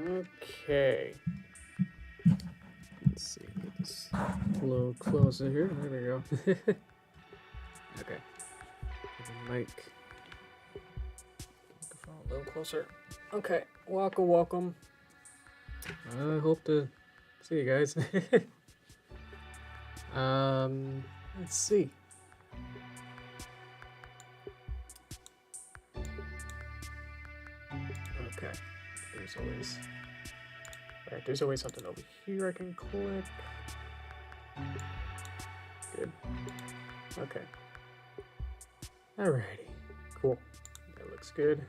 Okay. Let's see. Get this a little closer here. There we go. Okay. Get the mic. Microphone a little closer. Okay. Welcome. I hope to see you guys. Let's see. Okay. There's always something over here I can click. Good. Okay. Alrighty. Cool. That looks good.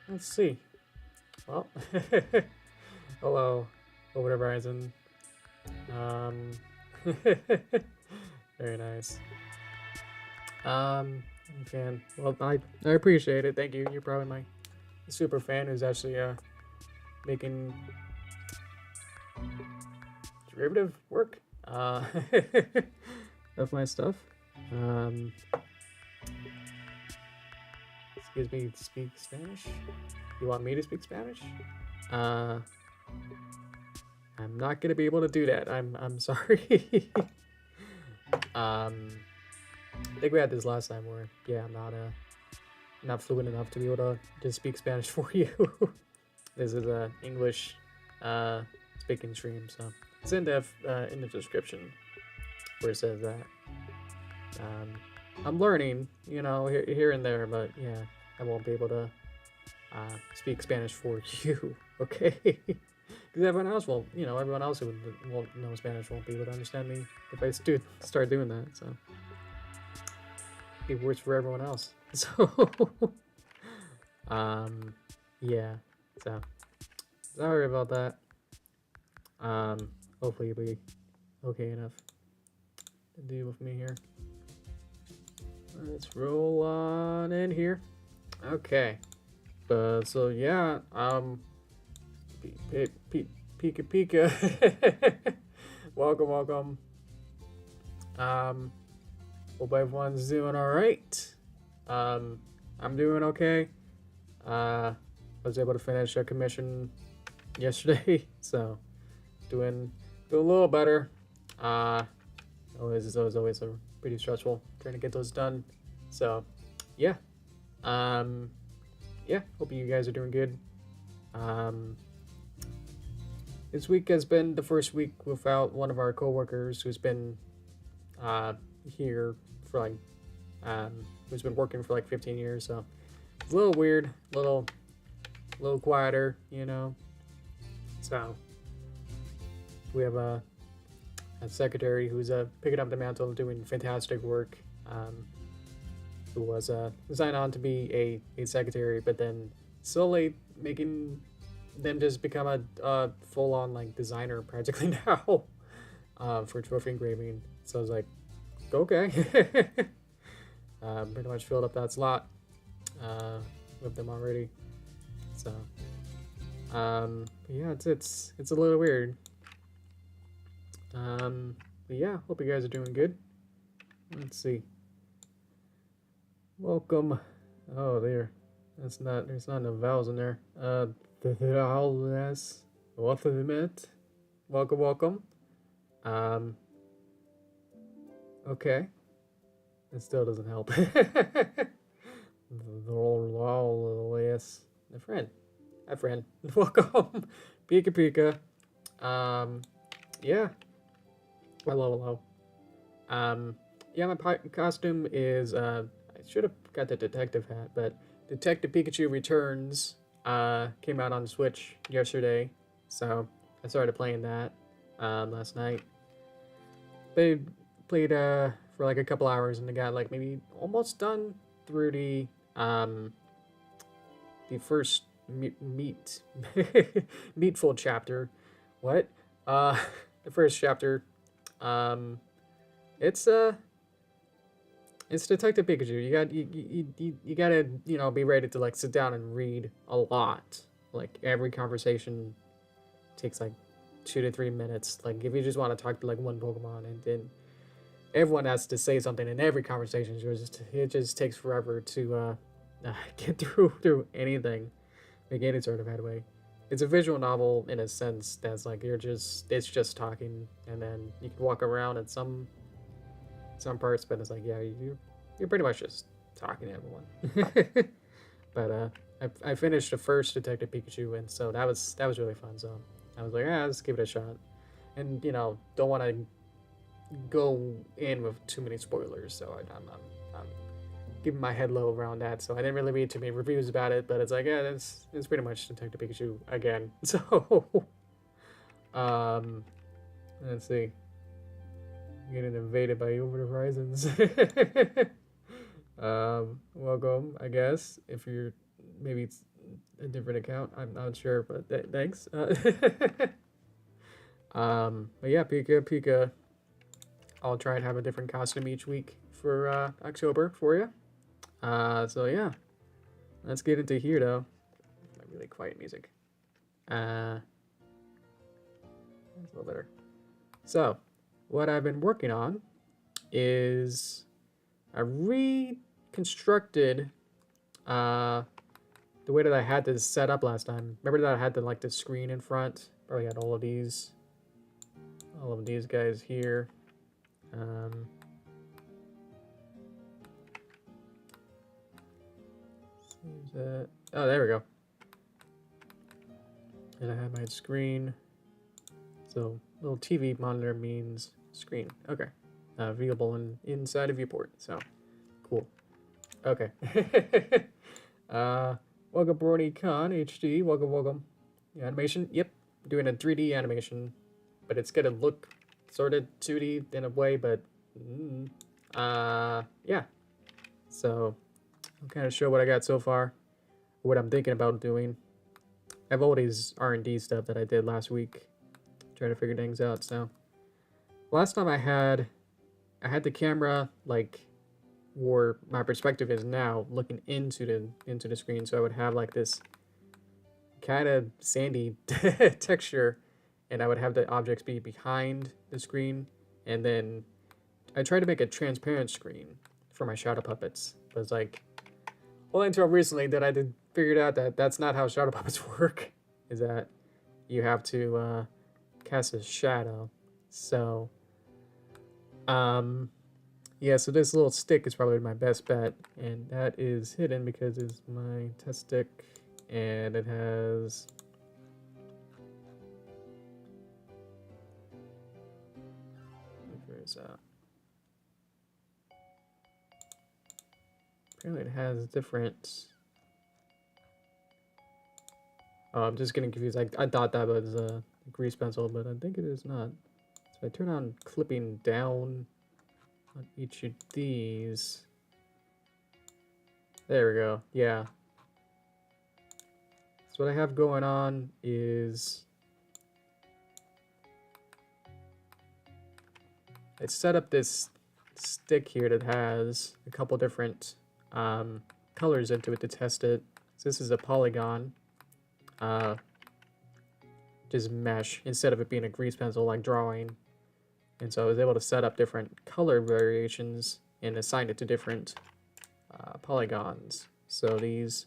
Let's see. Well, hello, over Horizon. Very nice. Fan. Well, I appreciate it. Thank you. You're probably my super fan who's actually making derivative work of my stuff. Excuse me, speak Spanish? You want me to speak Spanish? I'm not gonna be able to do that. I'm sorry. I think we had this last time where I'm not fluent enough to be able to just speak Spanish for you. This is a English speaking stream, so it's in the description where it says that. I'm learning, here and there, but yeah, I won't be able to speak Spanish for you, okay? Because everyone else won't, everyone else who won't know Spanish won't be able to understand me if I start doing that, so. It works for everyone else, so. Yeah, so. Sorry about that. Hopefully you'll be okay enough to deal with me here. Let's roll on in here. Okay. So yeah, Pika. Welcome. Hope everyone's doing all right. I'm doing okay. I was able to finish a commission yesterday, so doing a little better. Always a pretty stressful trying to get those done. So yeah. Hope you guys are doing good. This week has been the first week without one of our coworkers who's been here for who's been working for 15 years, so it's a little weird, little quieter, so we have a secretary who's picking up the mantle, doing fantastic work, who was signed on to be a secretary, but then slowly making them just become a full-on designer practically now for trophy engraving. So I was like, okay. Pretty much filled up that slot with them already. So yeah, it's a little weird. But yeah, hope you guys are doing good. Let's see. Welcome. Oh, there's not enough vowels in there. What of it? Welcome. Okay. It still doesn't help. Yes. Hi friend. Welcome. Pika. Yeah. Hello. Yeah, my costume is I should have got the detective hat, but Detective Pikachu Returns came out on Switch yesterday, so I started playing that last night. They played for a couple hours, and I got maybe almost done through the first meatful chapter. What? The first chapter. It's Detective Pikachu. You gotta be ready to sit down and read a lot. Every conversation takes 2 to 3 minutes. If you just want to talk to one Pokemon, and then everyone has to say something in every conversation. It just takes forever to get through anything. make any sort of headway. It's a visual novel in a sense that's like it's just talking, and then you can walk around at some parts, but it's like, yeah, you're pretty much just talking to everyone. But I finished the first Detective Pikachu, and so that was really fun. So I was like, let's give it a shot, and don't want to go in with too many spoilers. So I'm keeping my head low around that. So I didn't really read too many reviews about it, but it's like, yeah, it's pretty much Detective Pikachu again. So let's see. Getting invaded by Over the Horizons. Welcome, I guess. If you're, maybe it's a different account. I'm not sure, but thanks. But yeah, Pika. I'll try and have a different costume each week for October for you. So yeah, let's get into here though. My really quiet music. That's a little better. So, what I've been working on is I reconstructed the way that I had this set up last time. Remember that I had the screen in front? Probably had all of these guys here. Oh, there we go. And I have my screen. So little TV monitor means screen. Okay. Viewable inside a viewport. So cool. Okay. Welcome Brony Khan HD. Welcome. The animation. Yep. Doing a 3D animation, but it's gonna look sort of 2D in a way, but yeah. So I'll kind of show what I got so far, what I'm thinking about doing. I have all these R&D stuff that I did last week, trying to figure things out. So last time I had the camera like where my perspective is now, looking into the screen, so I would have like this kind of sandy texture, and I would have the objects be behind the screen, and then I tried to make a transparent screen for my shadow puppets, but it's like, well, until recently that I figured out that that's not how shadow puppets work, is that you have to cast a shadow. So yeah, so this little stick is probably my best bet, and that is hidden because it's my test stick, and it has apparently it has different. Oh, I'm just getting confused. I thought that was a grease pencil, but I think it is not. So I turn on clipping down on each of these. There we go. Yeah. So what I have going on is I set up this stick here that has a couple different colors into it to test it. So this is a polygon, just mesh, instead of it being a grease pencil like drawing. And so I was able to set up different color variations and assign it to different polygons. So these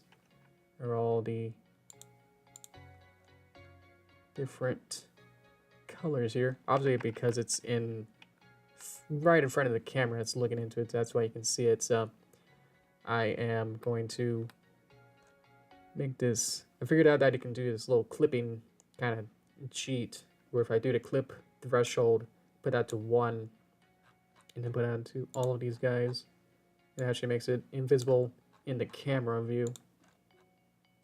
are all the different colors here. Obviously, because it's right in front of the camera, it's looking into it. That's why you can see it. So I am going to make this. I figured out that you can do this little clipping kind of cheat, where if I do the clip threshold, put that to 1, and then put that to all of these guys, it actually makes it invisible in the camera view.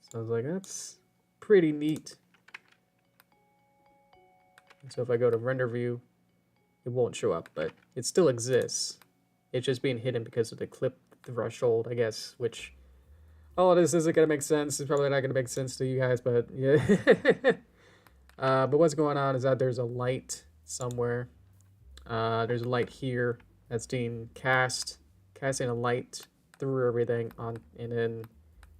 So I was like, that's pretty neat. And so if I go to render view, it won't show up, but it still exists. It's just being hidden because of the clip threshold, I guess, which all of this isn't going to make sense. It's probably not going to make sense to you guys, but yeah. But what's going on is that there's a light somewhere. There's a light here that's being casting a light through everything on, and then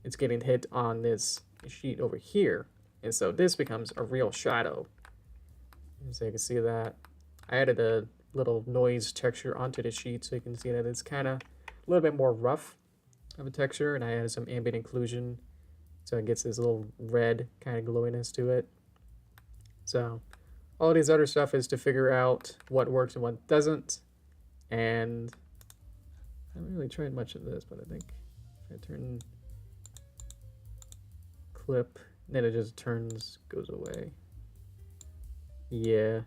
it's getting hit on this sheet over here. And so this becomes a real shadow. So you can see that. I added a little noise texture onto the sheet so you can see that it's kind of a little bit more rough of a texture, and I added some ambient occlusion So it gets this little red kind of glowiness to it. So all these other stuff is to figure out what works and what doesn't. And I haven't really tried much of this, but I think if I turn clip, then it just goes away. Yeah.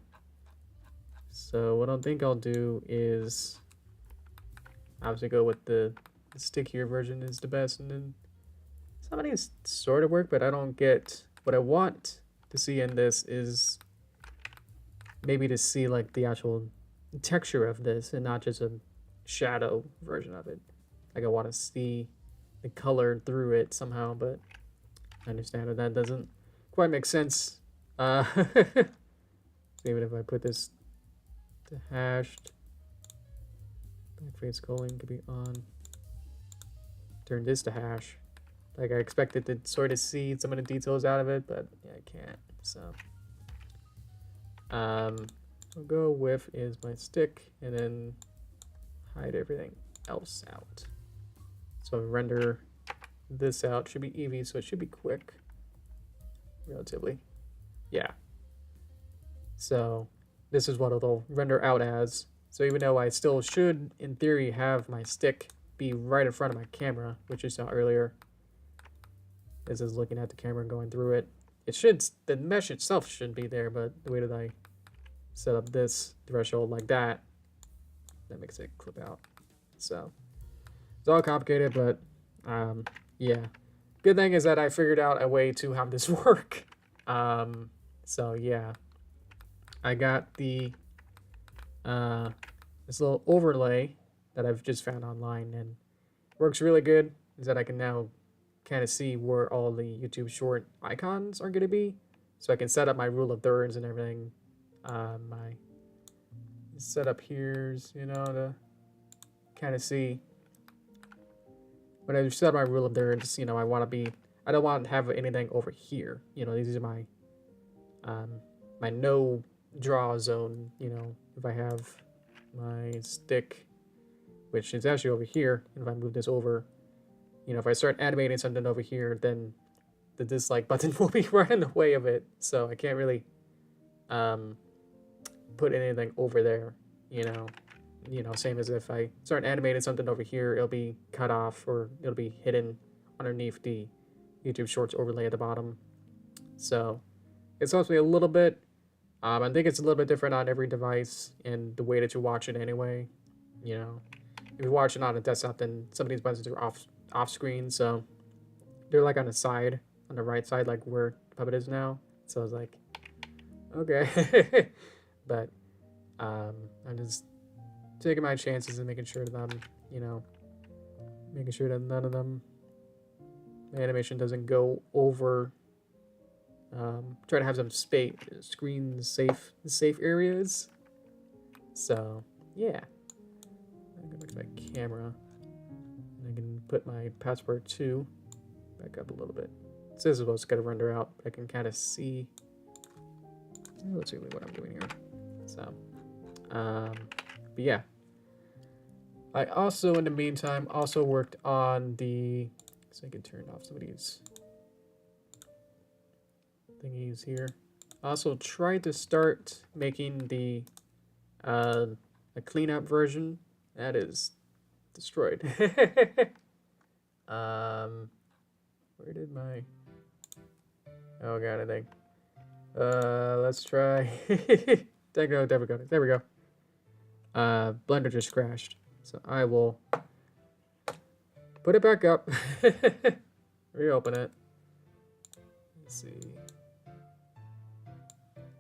So what I think I'll do is obviously go with the stickier version is the best, and then some of these sort of work, but I don't get what I want to see in this is maybe to see like the actual texture of this and not just a shadow version of it. Like I want to see the color through it somehow, but I understand that doesn't quite make sense. So even if I put this to hashed, backface culling could be on. Turn this to hash. Like I expected to sort of see some of the details out of it, but yeah, I can't. So I'll go with is my stick and then hide everything else out. So render this out. Should be Eevee, so it should be quick, relatively. Yeah. So this is what it'll render out as. So even though I still should, in theory, have my stick be right in front of my camera, which you saw earlier, this is looking at the camera and going through it. It should, the mesh itself shouldn't be there, but the way that I set up this threshold like that makes it clip out. So it's all complicated, but yeah. Good thing is that I figured out a way to have this work. So yeah, I got the this little overlay that I've just found online and works really good. Is that I can now kind of see where all the YouTube short icons are going to be, so I can set up my rule of thirds and everything. My setup here's, you know, to kind of see when I set my rule of thirds, you know, I don't want to have anything over here. You know, these are my my no draw zone. You know, if I have my stick, which is actually over here, and if I move this over, you know, if I start animating something over here, then the dislike button will be right in the way of it. So I can't really put anything over there, you know, same as if I start animating something over here, it'll be cut off or it'll be hidden underneath the YouTube Shorts overlay at the bottom. So it helps me a little bit. I think it's a little bit different on every device and the way that you watch it anyway. You know, if you're watching on a desktop, then some of these buttons are off screen, so they're like on the side, on the right side, like where the puppet is now. So I was like, okay. But I'm just taking my chances and making sure that I'm, you know, making sure that none of them, my animation doesn't go over. Try to have some screen safe areas. So yeah, I'm gonna go back to my camera, and I can put my password 2 back up a little bit. So this is what's gonna render out. I can kind of see. Let's see what I'm doing here. So, but yeah. I also, in the meantime, also worked on the, so I can turn off some of these thingies here. I also tried to start making the a cleanup version. That is destroyed. Where did my, oh god, I think. Let's try. There we go. Blender just crashed. So I will put it back up. Reopen it. Let's see.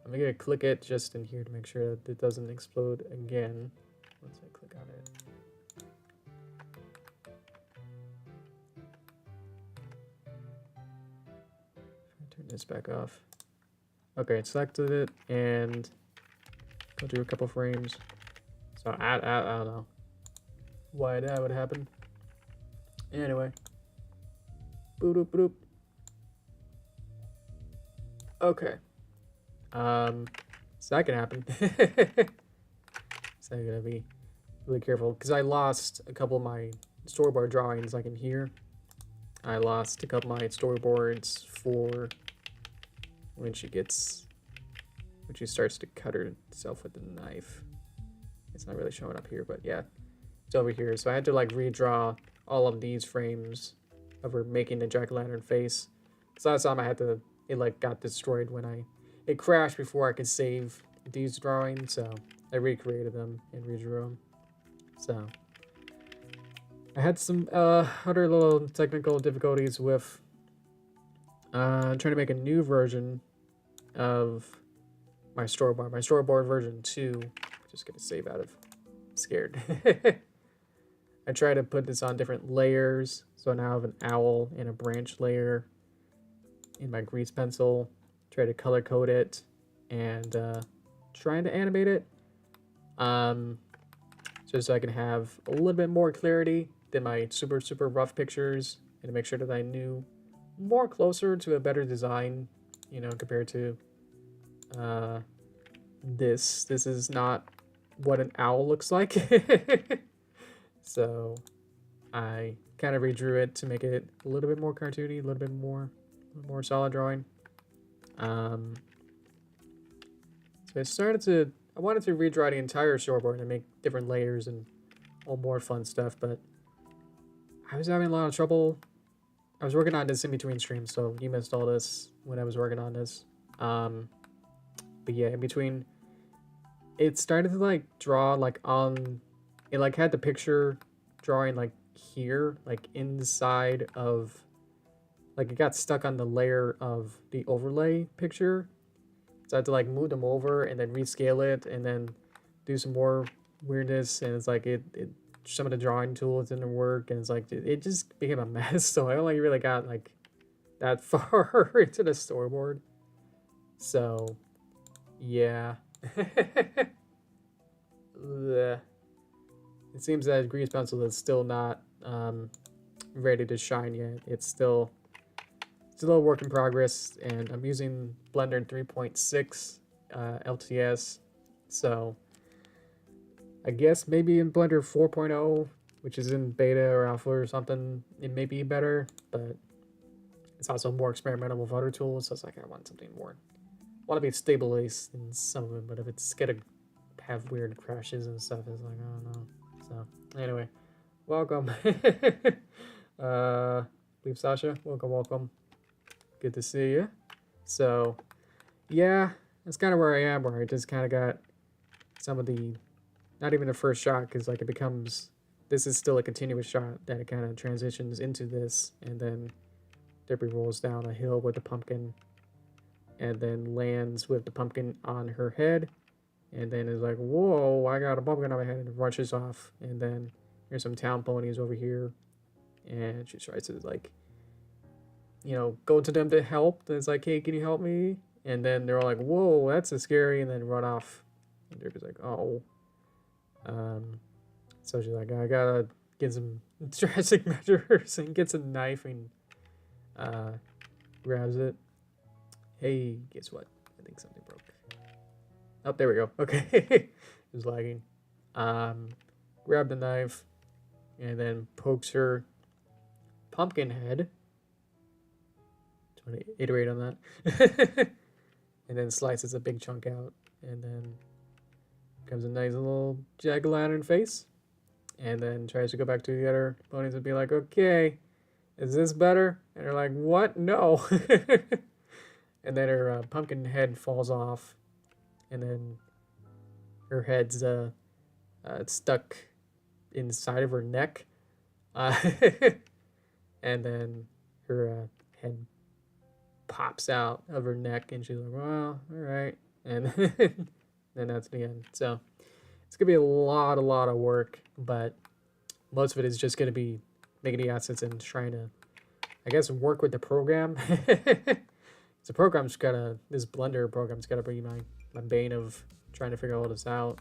I'm gonna click it just in here to make sure that it doesn't explode again. Once I click on it. Turn this back off. Okay, it selected it and go through a couple frames. So I don't know why that would happen. Anyway. Boop, boop. Okay. So that can happen. So I gotta be really careful because I lost a couple of my storyboard drawings like in here. I lost a couple of my storyboards for when she starts to cut herself with the knife. It's not really showing up here, but yeah, it's over here. So I had to like redraw all of these frames of her making the jack-o'-lantern face. So last time it like got destroyed when it crashed before I could save these drawings. So I recreated them and redrew them. So I had some other little technical difficulties with trying to make a new version of my storyboard. My storyboard version 2. Just gonna save out of scared. I try to put this on different layers. So now I have an owl and a branch layer in my grease pencil. Try to color code it and trying to animate it. Just so I can have a little bit more clarity than my super rough pictures, and to make sure that I knew more closer to a better design, you know, compared to this. This is not what an owl looks like. So I kind of redrew it to make it a little bit more cartoony, a little bit more solid drawing. So I wanted to redraw the entire storyboard and make different layers and all more fun stuff, but I was having a lot of trouble. I was working on this in between streams, so you missed all this when I was working on this. But yeah, in between, it started to like draw like on, it like had the picture drawing like here, like inside of, like it got stuck on the layer of the overlay picture. So I had to like move them over and then rescale it and then do some more weirdness. And it's like some of the drawing tools didn't work, and it's like it just became a mess. So I only really got like that far into the storyboard. So yeah. It seems that grease pencil is still not ready to shine yet. It's a little work in progress, and I'm using Blender 3.6 LTS, so I guess maybe in Blender 4.0, which is in beta or alpha or something, it may be better, but it's also more experimental with other tools, so it's like I want something more, I want to be stabilized in some of it, but if it's gonna have weird crashes and stuff, it's like, I don't know. So anyway, welcome. Leave Sasha, welcome. Good to see you. So yeah, that's kind of where I am, where I just kind of got some of the, not even the first shot, because like it becomes, this is still a continuous shot that it kind of transitions into this, and then Derpy rolls down a hill with the pumpkin and then lands with the pumpkin on her head, and then is like, whoa, I got a pumpkin on my head, and rushes off. And then here's some town ponies over here, and she tries to like, you know, go to them to help. And it's like, hey, can you help me? And then they're all like, whoa, that's so scary, and then run off. And Derpy's like, oh. So she's like, I gotta get some drastic measures, and gets a knife and grabs it. Hey, guess what? I think something broke. Oh, there we go. Okay. It was lagging. Grab the knife and then pokes her pumpkin head. Just want to iterate on that. And then slices a big chunk out, and then comes a nice little jack-o'-lantern face. And then tries to go back to the other ponies and be like, okay, is this better? And they're like, what? No. And then her pumpkin head falls off, and then her head's stuck inside of her neck. And then her head pops out of her neck, and she's like, well, all right. And then that's the end. So it's going to be a lot of work, but most of it is just going to be making the assets and trying to, I guess, work with the program. The program's gotta, this Blender program's gotta be my bane of trying to figure all this out.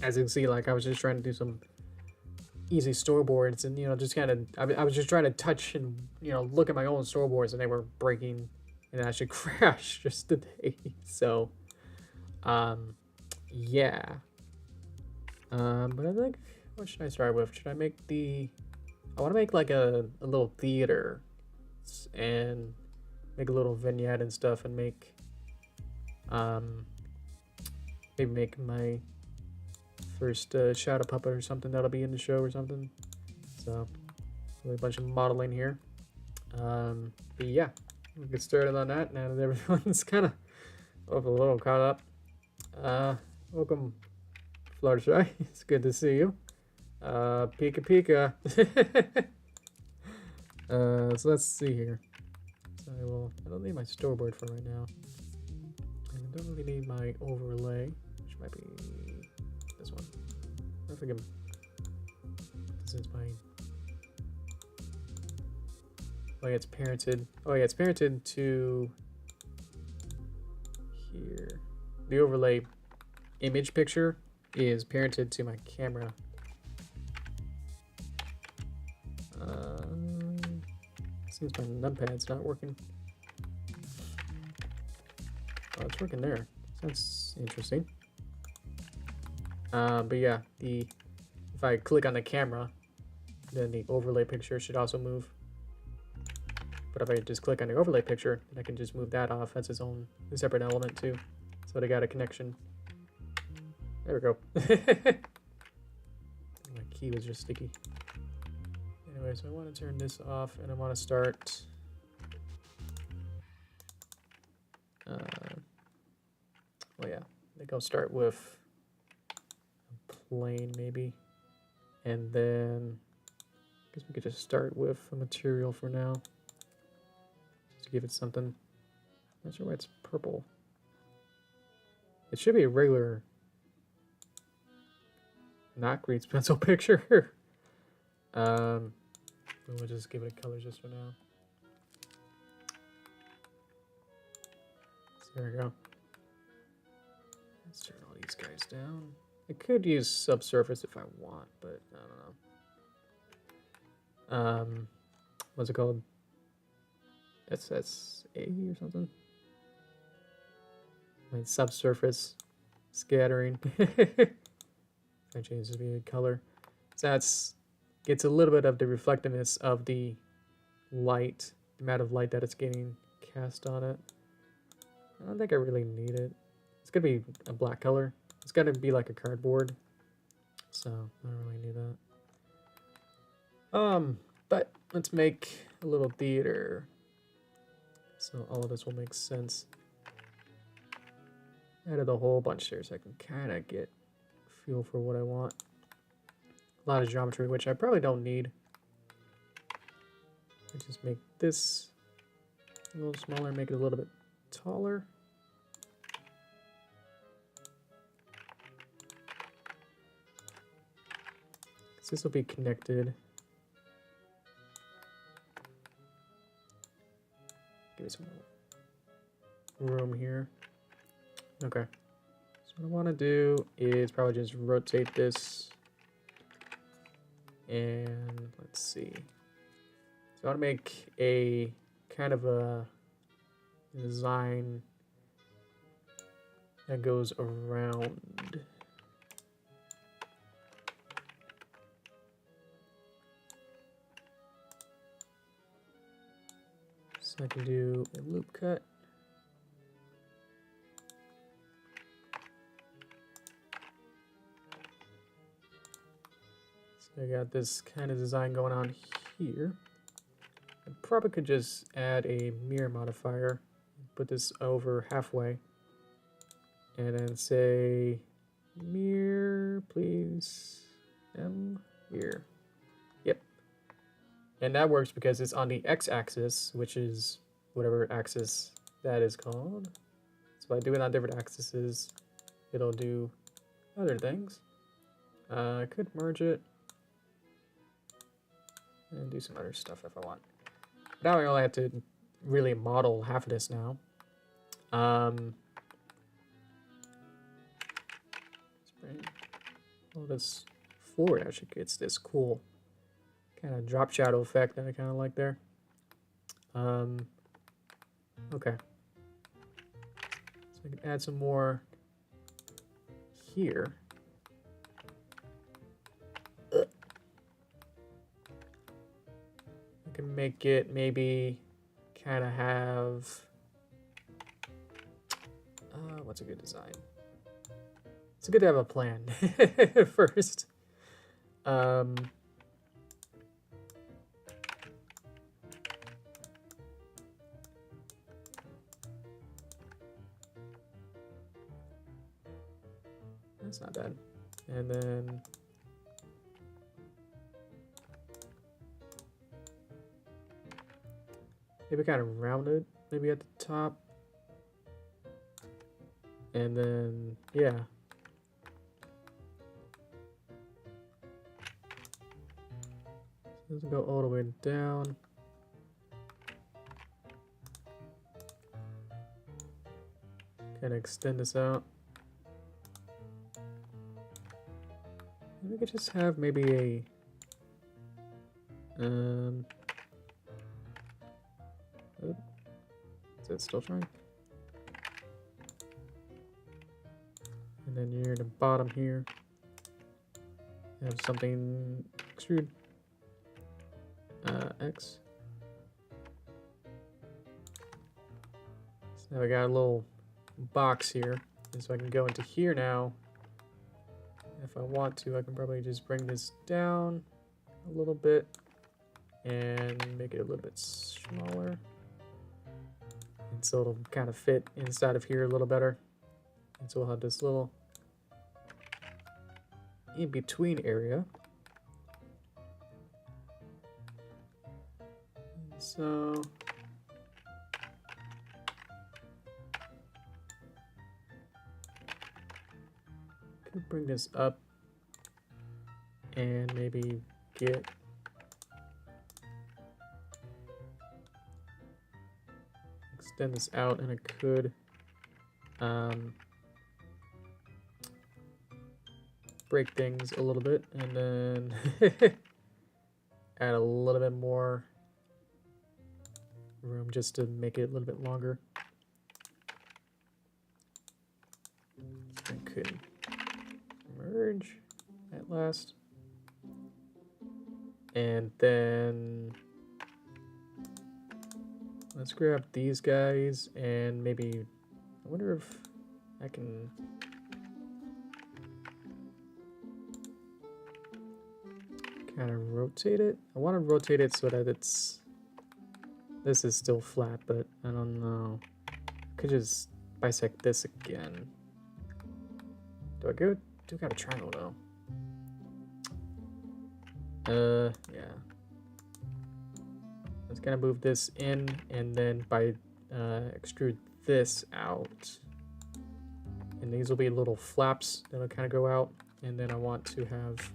As you can see, like I was just trying to do some easy storyboards, and you know, just kind of, I was just trying to touch and, you know, look at my own storyboards, and they were breaking, and I should crash just today. So, yeah. But I think, what should I start with? Should I make the I want to make like a little theater and make a little vignette and stuff, and make maybe make my first shadow puppet or something that'll be in the show or something. So a bunch of modeling here. But yeah, we'll get started on that now that everyone's kind of a little caught up. Welcome, Fluttershy. It's good to see you. Pika Pika. So let's see here. So I don't need my storyboard for right now. I don't really need my overlay, which might be this one. I forget. This is my. Oh yeah, it's parented. Oh yeah, it's parented to here. The overlay image picture is parented to my camera. Seems my numpad's not working. Oh, it's working there. That's interesting. But yeah, if I click on the camera, then the overlay picture should also move. But if I just click on the overlay picture, then I can just move that off. That's its own separate element too. So they got a connection. There we go. My key was just sticky. Anyway, so I want to turn this off, and I want to start. Well, yeah, I think I'll start with a plane maybe, and then I guess we could just start with a material for now. Give it something. Not sure why it's purple. It should be a regular, not green pencil picture. We'll just give it a color just for now. So there we go. Let's turn all these guys down. I could use subsurface if I want, but I don't know. What's it called? SSA or something. Like subsurface scattering. I change this to be a color. So that's gets a little bit of the reflectiveness of the light, the amount of light that it's getting cast on it. I don't think I really need it. It's gonna be a black color. It's gonna be like a cardboard, so I don't really need that. But let's make a little theater. So all of this will make sense. Added a whole bunch here so I can kind of get a feel for what I want. A lot of geometry, which I probably don't need. I just make this a little smaller, make it a little bit taller. So this will be connected. Give me some room here. Okay. So what I want to do is probably just rotate this. And let's see. So I want to make a kind of a design that goes around. So I can do a loop cut. So I got this kind of design going on here. I probably could just add a mirror modifier, put this over halfway, and then say mirror, please. Mirror. Yep. And that works because it's on the x-axis, which is whatever axis that is called. So by doing on different axes, it'll do other things. I could merge it and do some other stuff if I want. Now I only have to really model half of this now. Well, this forward actually gets this cool kind of drop shadow effect that I kind of like there. Okay. So I can add some more here. I can make it maybe kind of have... what's a good design? It's good to have a plan first. That's not bad. And then maybe kind of rounded, maybe at the top. And then, yeah. Doesn't go all the way down. Kind of extend this out. We could just have maybe a is it still trying? And then near the bottom here, have something extrude X. So now I got a little box here, and so I can go into here now. If I want to, I can probably just bring this down a little bit and make it a little bit smaller. And so it'll kind of fit inside of here a little better. And so we'll have this little in-between area. And so could bring this up and maybe get extend this out, and I could break things a little bit and then add a little bit more room just to make it a little bit longer. I could merge at last, and then let's grab these guys and maybe I wonder if I can kind of rotate it. I want to rotate it so that it's this is still flat, but I don't know. I could just bisect this again. Do I go? Do got a triangle though. Yeah. Let's kind of move this in, and then by extrude this out, and these will be little flaps that'll kind of go out, and then I want to have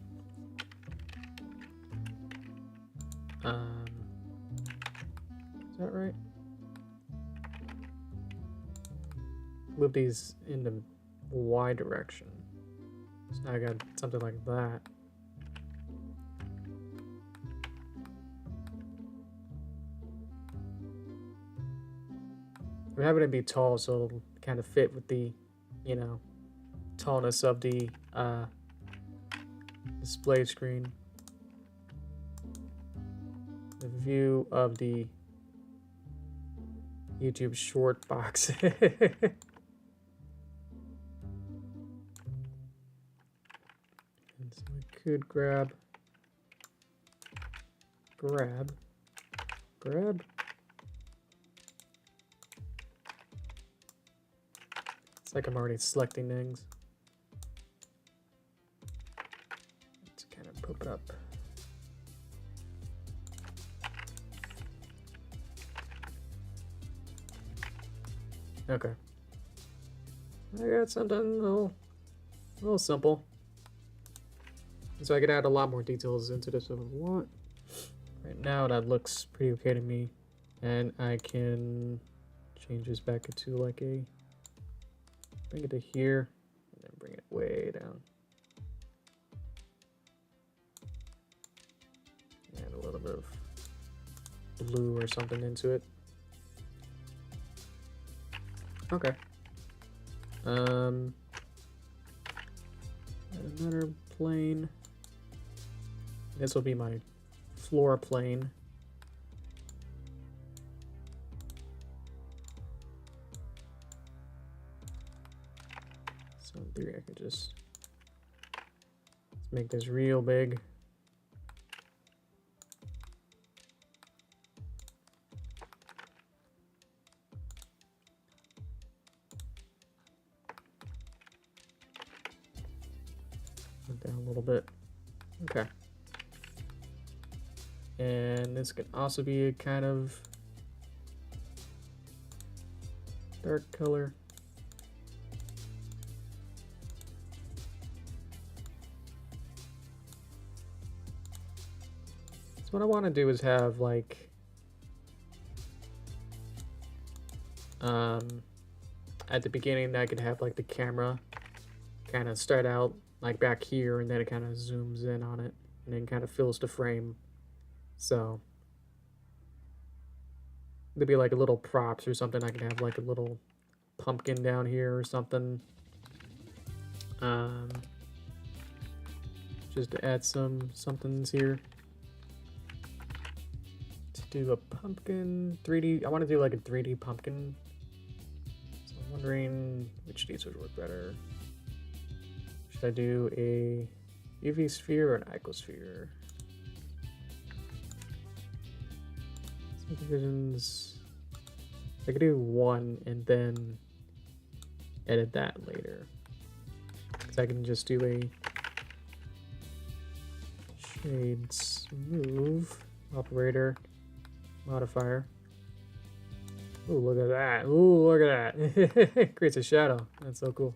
is that right? Move these in the Y direction. So now I got something like that. We're having it be tall, so it'll kind of fit with the, you know, tallness of the display screen. The view of the YouTube short box. And so I could grab. It's like I'm already selecting things. Let's kind of poke it up. Okay. I got something a little simple. So I could add a lot more details into this if I want. Right now that looks pretty okay to me. And I can change this back into like a, bring it to here, and then bring it way down. Add a little bit of blue or something into it. Okay. Another plane. This will be my floor plane. let's make this real big. Down a little bit. Okay. And this can also be a kind of dark color. So what I want to do is have like at the beginning I could have like the camera kind of start out like back here, and then it kind of zooms in on it and then kind of fills the frame. So there'd be like a little props or something. I can have like a little pumpkin down here or something. Just to add somethings here. To do a pumpkin 3D, I want to do like a 3D pumpkin. So I'm wondering which of these would work better. Should I do a UV sphere or an icosphere? Subdivisions. I could do one and then edit that later. Because I can just do a shade smooth operator modifier. Ooh, look at that. Ooh, look at that. Creates a shadow. That's so cool.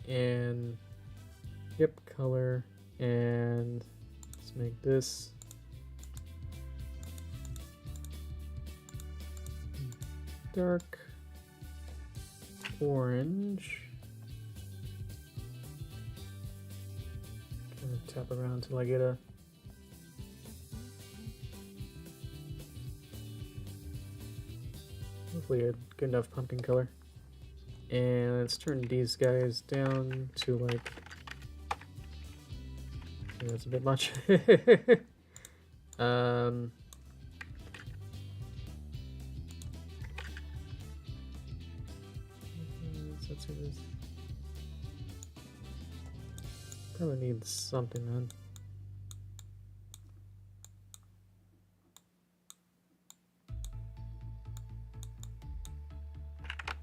And yep, color, and let's make this dark orange. Kind of tap around till I get a hopefully a good enough pumpkin color. And let's turn these guys down to like, that's a bit much. Let's see this. Probably need something then.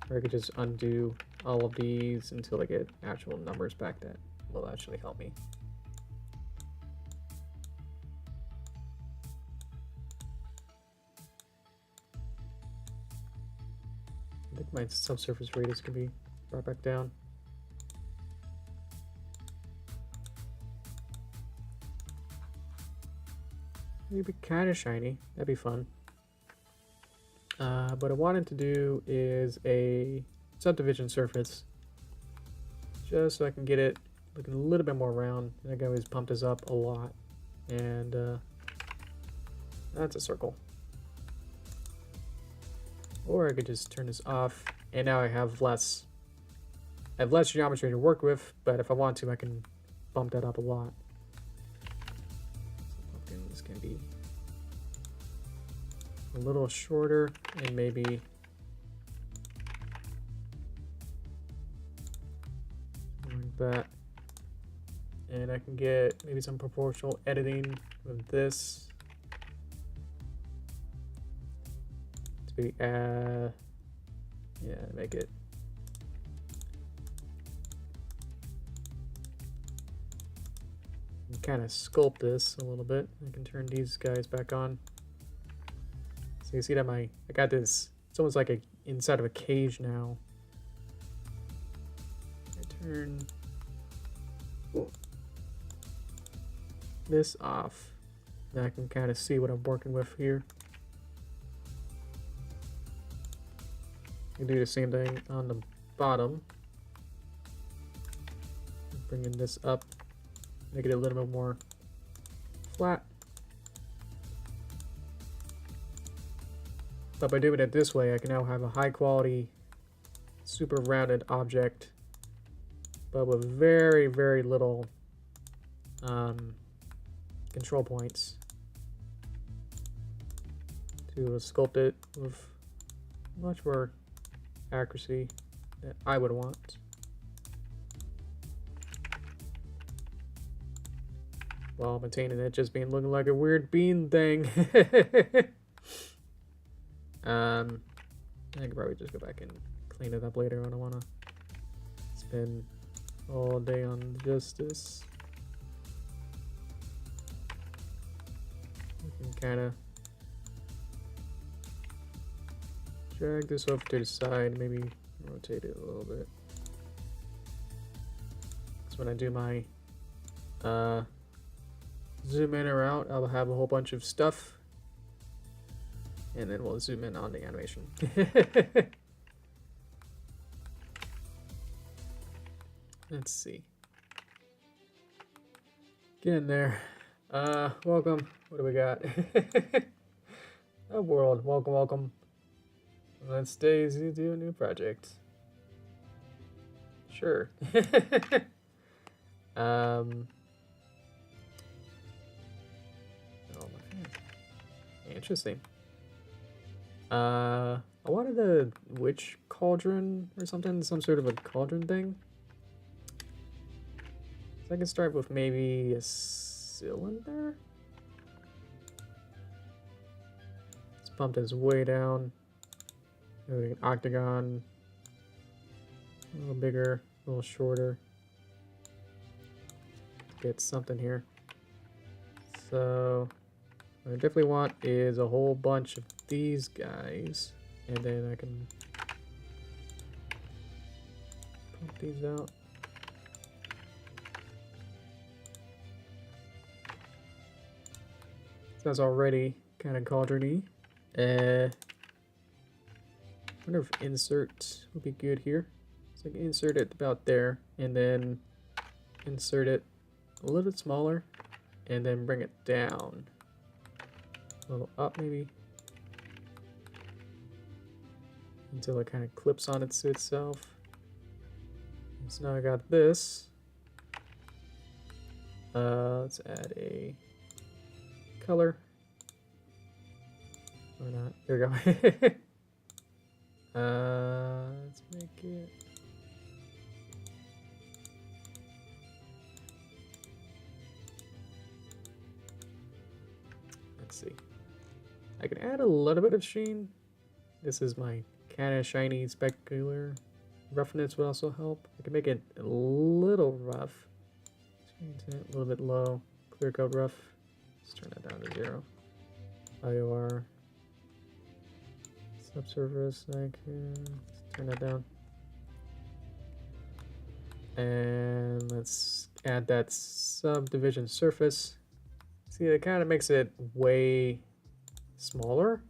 Or I could just undo all of these until I get actual numbers back. That will actually help me. I think my subsurface radius could be brought back down. Maybe kind of shiny. That'd be fun. What I wanted to do is a subdivision surface, just so I can get it looking a little bit more round. I can always pump this up a lot, and that's a circle. Or I could just turn this off, and now I have less geometry to work with. But if I want to, I can bump that up a lot. So pumpkins can be a little shorter, and maybe like that. And I can get maybe some proportional editing with this to be make it kind of sculpt this a little bit. I can turn these guys back on. So you see that I got this, it's almost like inside of a cage now. I turn this off, and I can kind of see what I'm working with here. You do the same thing on the bottom. Bringing this up, make it a little bit more flat. But by doing it this way, I can now have a high quality, super rounded object, but with very, very little control points to sculpt it with much more accuracy. that I would want. While maintaining it just being looking like a weird bean thing. I could probably just go back and clean it up later when I want to spend all day on just this. You can kind of drag this over to the side, maybe rotate it a little bit. So when I do my zoom in or out, I'll have a whole bunch of stuff, and then we'll zoom in on the animation. Let's see. Get in there. Welcome. What do we got? Oh world, welcome, welcome. Let's Daisy do a new project. Sure. Oh my goodness. Interesting. I wanted a witch cauldron or something, some sort of a cauldron thing. So I can start with maybe a cylinder. Let's pump this way down. Maybe an octagon. A little bigger, a little shorter. Get something here. So what I definitely want is a whole bunch of these guys, and then I can pump these out. That's already kind of cauldron-y. I wonder if insert would be good here. So I can insert it about there, and then insert it a little bit smaller, and then bring it down. A little up maybe. Until it kind of clips on it to itself. So now I got this. Let's add a color. Or not. There we go. Let's make it. Let's see. I can add a little bit of sheen. This is my kind of shiny specular. Roughness would also help. I can make it a little rough. A little bit low. Clear coat rough. Let's turn that down to 0. IOR. Subsurface, like, let's turn that down. And let's add that subdivision surface. See, it kind of makes it way smaller.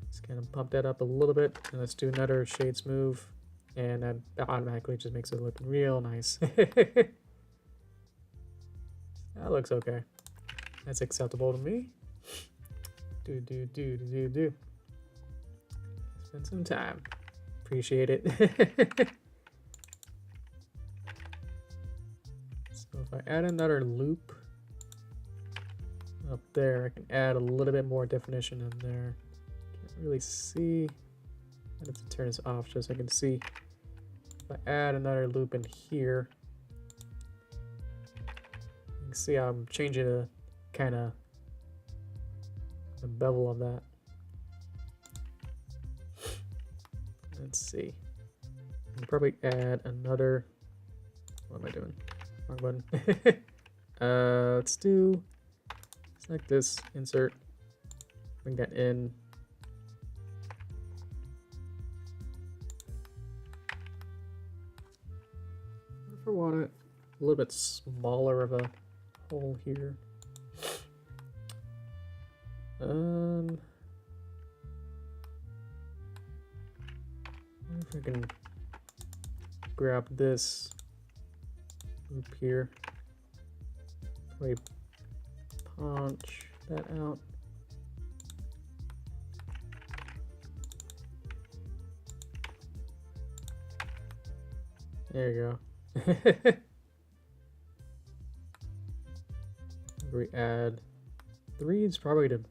Let's kind of pump that up a little bit, and let's do another shade smooth, and that automatically just makes it look real nice. That looks okay. That's acceptable to me. Do. Spend some time. Appreciate it. So if I add another loop up there, I can add a little bit more definition in there. Can't really see. I have to turn this off just so I can see. If I add another loop in here, you can see I'm changing the kind of the bevel of that. Let's see. I'll probably add another. What am I doing? Wrong button. Let's do. Select this. Insert. Bring that in. If I want it a little bit smaller of a hole here. If I can grab this loop here, probably punch that out. There you go. We add 3 is probably the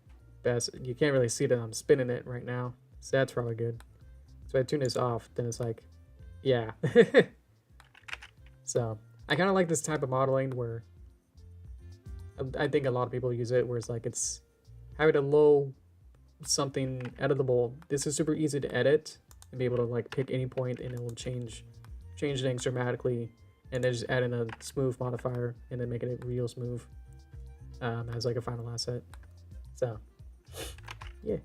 best. You can't really see that I'm spinning it right now, so that's probably good. So I tune this off, then it's like, yeah. So I kind of like this type of modeling where I think a lot of people use it, where it's like it's having a low something editable. This is super easy to edit and be able to like pick any point and it will change things dramatically, and then just add in a smooth modifier and then making it real smooth as like a final asset. So yeah.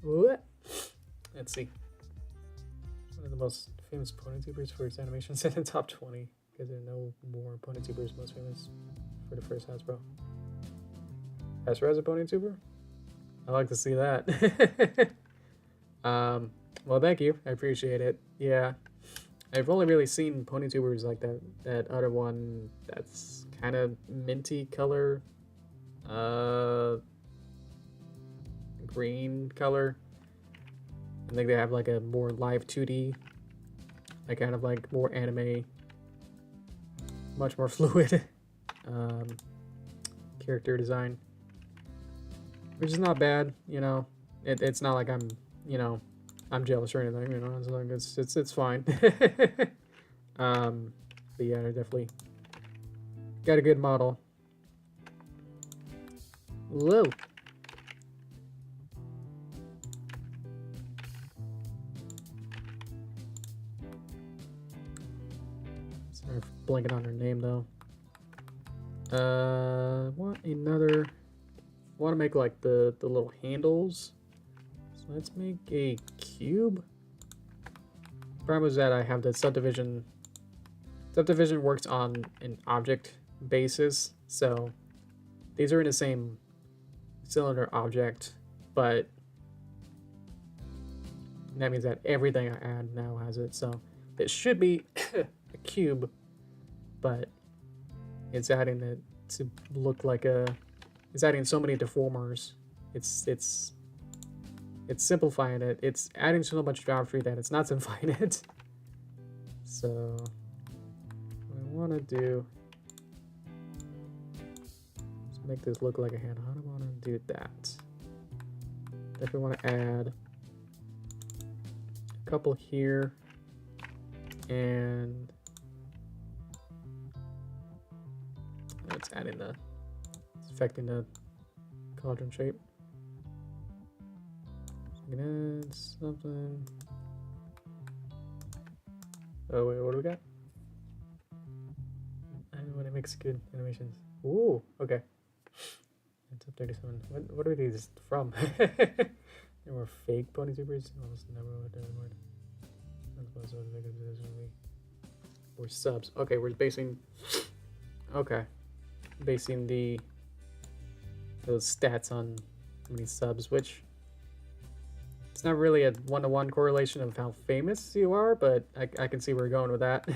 What? Let's see. One of the most famous ponytubers for its animations in the top 20, because there are no more ponytubers most famous for the first Hasbro. Hasbro has a ponytuber? I like to see that. Well, thank you. I appreciate it. Yeah. I've only really seen ponytubers like that other one that's kind of minty color. Green color. I think they have like a more live 2D, like kind of like more anime, much more fluid character design, which is not bad, you know. It's not like I'm, you know, I'm jealous or anything, you know. It's like it's fine. But yeah, I definitely got a good model. Whoa. Sorry for blanking on her name though. Want to make like the little handles. So let's make a cube. Problem is that I have the subdivision. Subdivision works on an object basis, so these are in the same cylinder object, but that means that everything I add now has it. So it should be a cube, but it's adding it to look like a. It's adding so many deformers. It's simplifying it. It's adding so much geometry that it's not simplifying it. So what I want to do is make this look like a hand. How do I want to do that? Definitely want to add a couple here, and it's adding the. It's affecting the cauldron shape. Add something. Oh wait, what do we got? And when it makes good animations. Ooh, okay. It's up 37. What are these from? They were fake ponytubers. Almost never would anymore. We're subs. Okay, we're basing. Okay, basing those stats on how many subs, which. It's not really a one-to-one correlation of how famous you are, but I can see where you're going with that.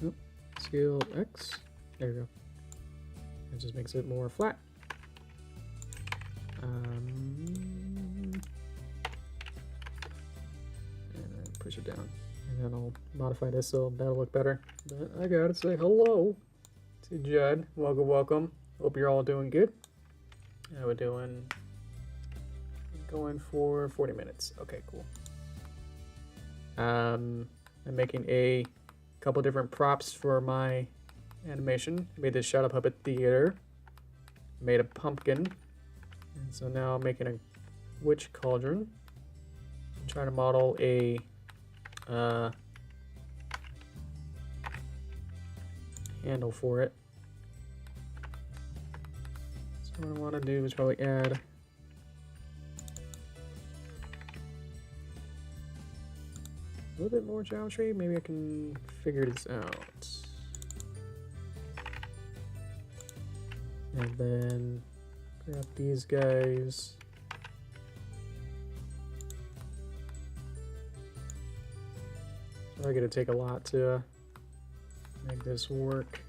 Oh, scale X. There we go. It just makes it more flat. And then push it down. And then I'll modify this so that'll look better. But I gotta say hello to Judd. Welcome, welcome. Hope you're all doing good. We're going for 40 minutes. Okay, cool. I'm making a couple different props for my animation. I made this Shadow Puppet Theater. Made a pumpkin. And so now I'm making a witch cauldron. I'm trying to model a handle for it. What I want to do is probably add a little bit more geometry. Maybe I can figure this out. And then grab these guys. It's probably going to take a lot to make this work.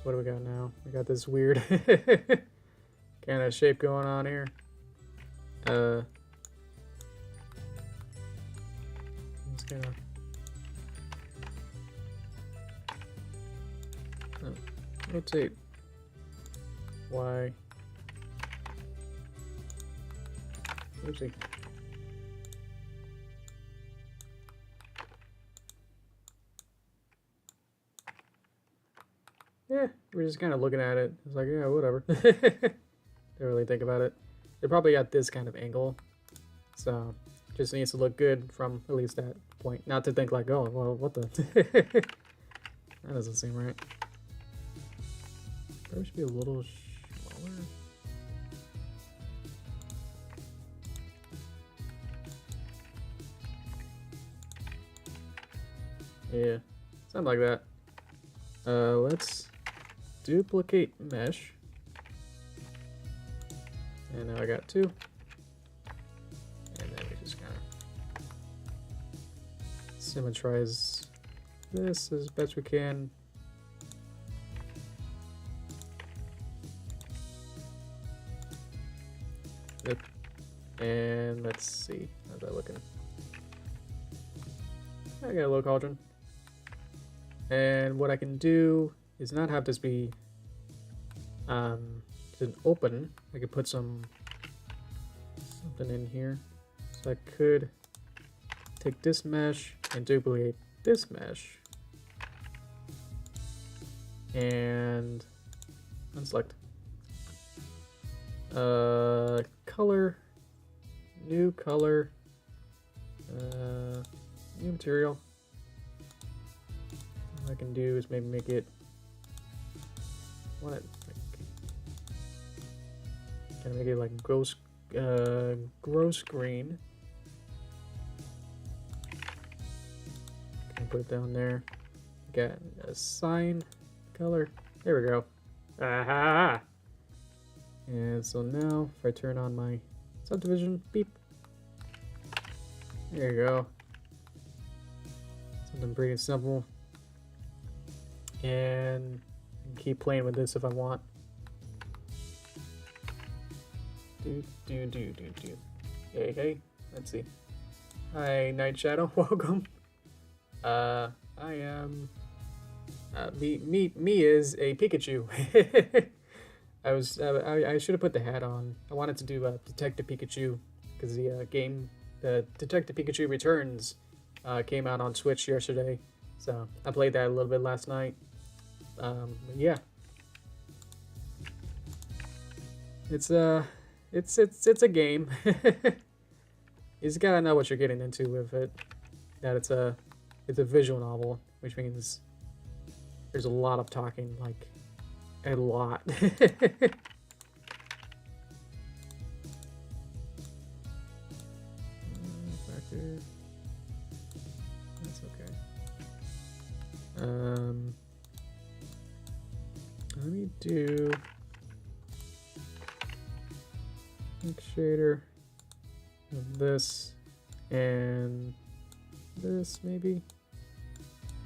What do we got now? We got this weird kind of shape going on here. I'm just gonna rotate Y. Oopsie. Yeah, we're just kind of looking at it. It's like, yeah, whatever. Don't really think about it. They probably got this kind of angle, so just needs to look good from at least that point. Not to think like, oh, well, what the? That doesn't seem right. Probably should be a little smaller. Yeah, something like that. Let's duplicate mesh. And now I got 2. And then we just kind of symmetrize this as best we can. Yep. And let's see, how's that looking? I got a little cauldron. And what I can do is not have this be an open. I could put something in here. So I could take this mesh and duplicate this mesh and unselect. Color, new color, new material. What I can do is maybe make it kind of make it like gross green. Can put it down there. Got a sign color. There we go. Aha! And so now, if I turn on my subdivision, beep. There you go. Something pretty simple. And keep playing with this if I want. Do. Hey, hey. Let's see. Hi, Night Shadow. Welcome. I am. Me is a Pikachu. I should have put the hat on. I wanted to do Detective Pikachu because the game, the Detective Pikachu Returns, came out on Switch yesterday. So I played that a little bit last night. Yeah. It's a game. You just gotta know what you're getting into with it. That it's a visual novel, which means there's a lot of talking, like a lot. Factor. That's okay. Let me do ink shader of this and this, maybe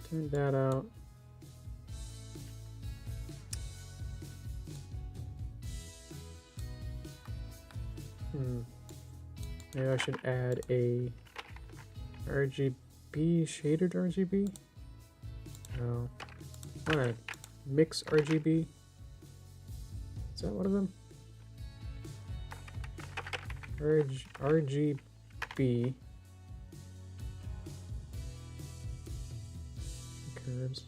turn that out. Maybe I should add a RGB, shaded RGB? No. I want to mix RGB. Is that one of them? RGB. Curves.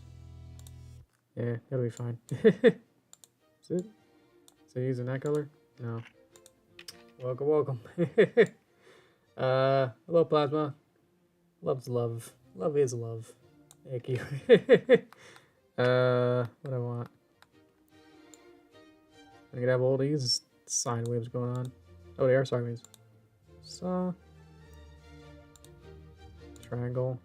Yeah, that'll be fine. Is it? Is it using that color? No. Welcome. Hello, Plasma. Love's love. Love is love. Thank you. What I want. I could have all these sine waves going on. Oh, they are sine waves. Saw. Triangle.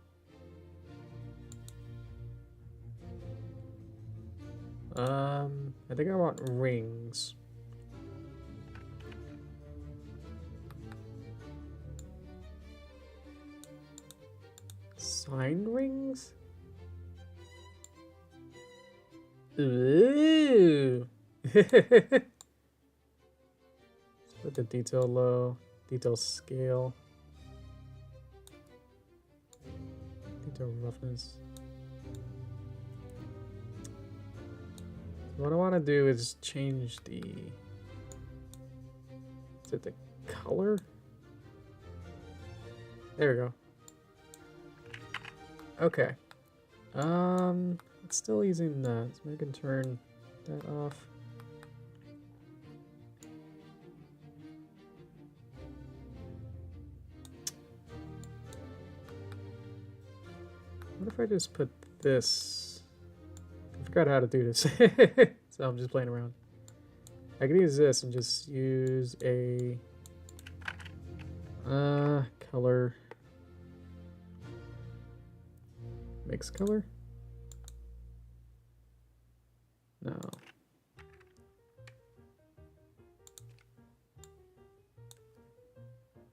I think I want rings. Sine rings? Ooh. Put the detail low, detail scale, detail roughness. what I want to do is change the... Is it the color? There we go. Okay. It's still using that, so I can turn that off. What if I just put this? I forgot how to do this, so I'm just playing around. I can use this and just use a color, mix color. No.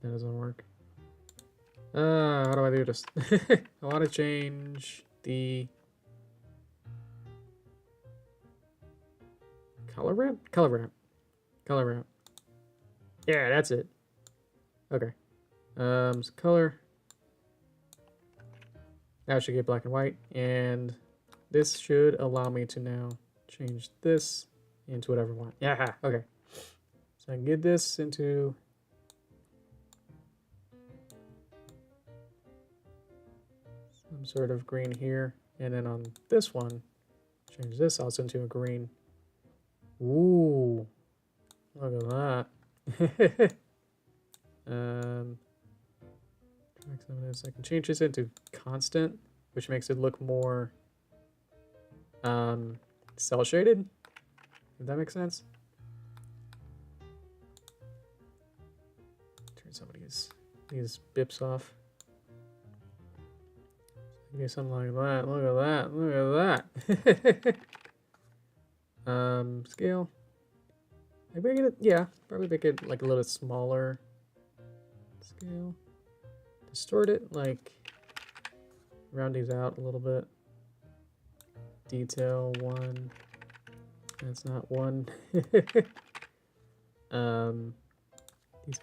That doesn't work. How do I do this? I want to change the color ramp? Color ramp. Color ramp. Yeah, that's it. Okay. So color. Now I should get black and white. And this should allow me to now change this into whatever I want. Yeah, okay. So I can get this into some sort of green here. And then on this one, change this also into a green. Ooh, look at that. Some of this. I can change this into constant, which makes it look more cell shaded. If that makes sense. Turn some of these bips off. Do something like that. Look at that. Look at that. Scale. Maybe I get it. Yeah, probably make it like a little smaller. Scale. Distort it, like round these out a little bit. Detail 1. That's not 1. Detail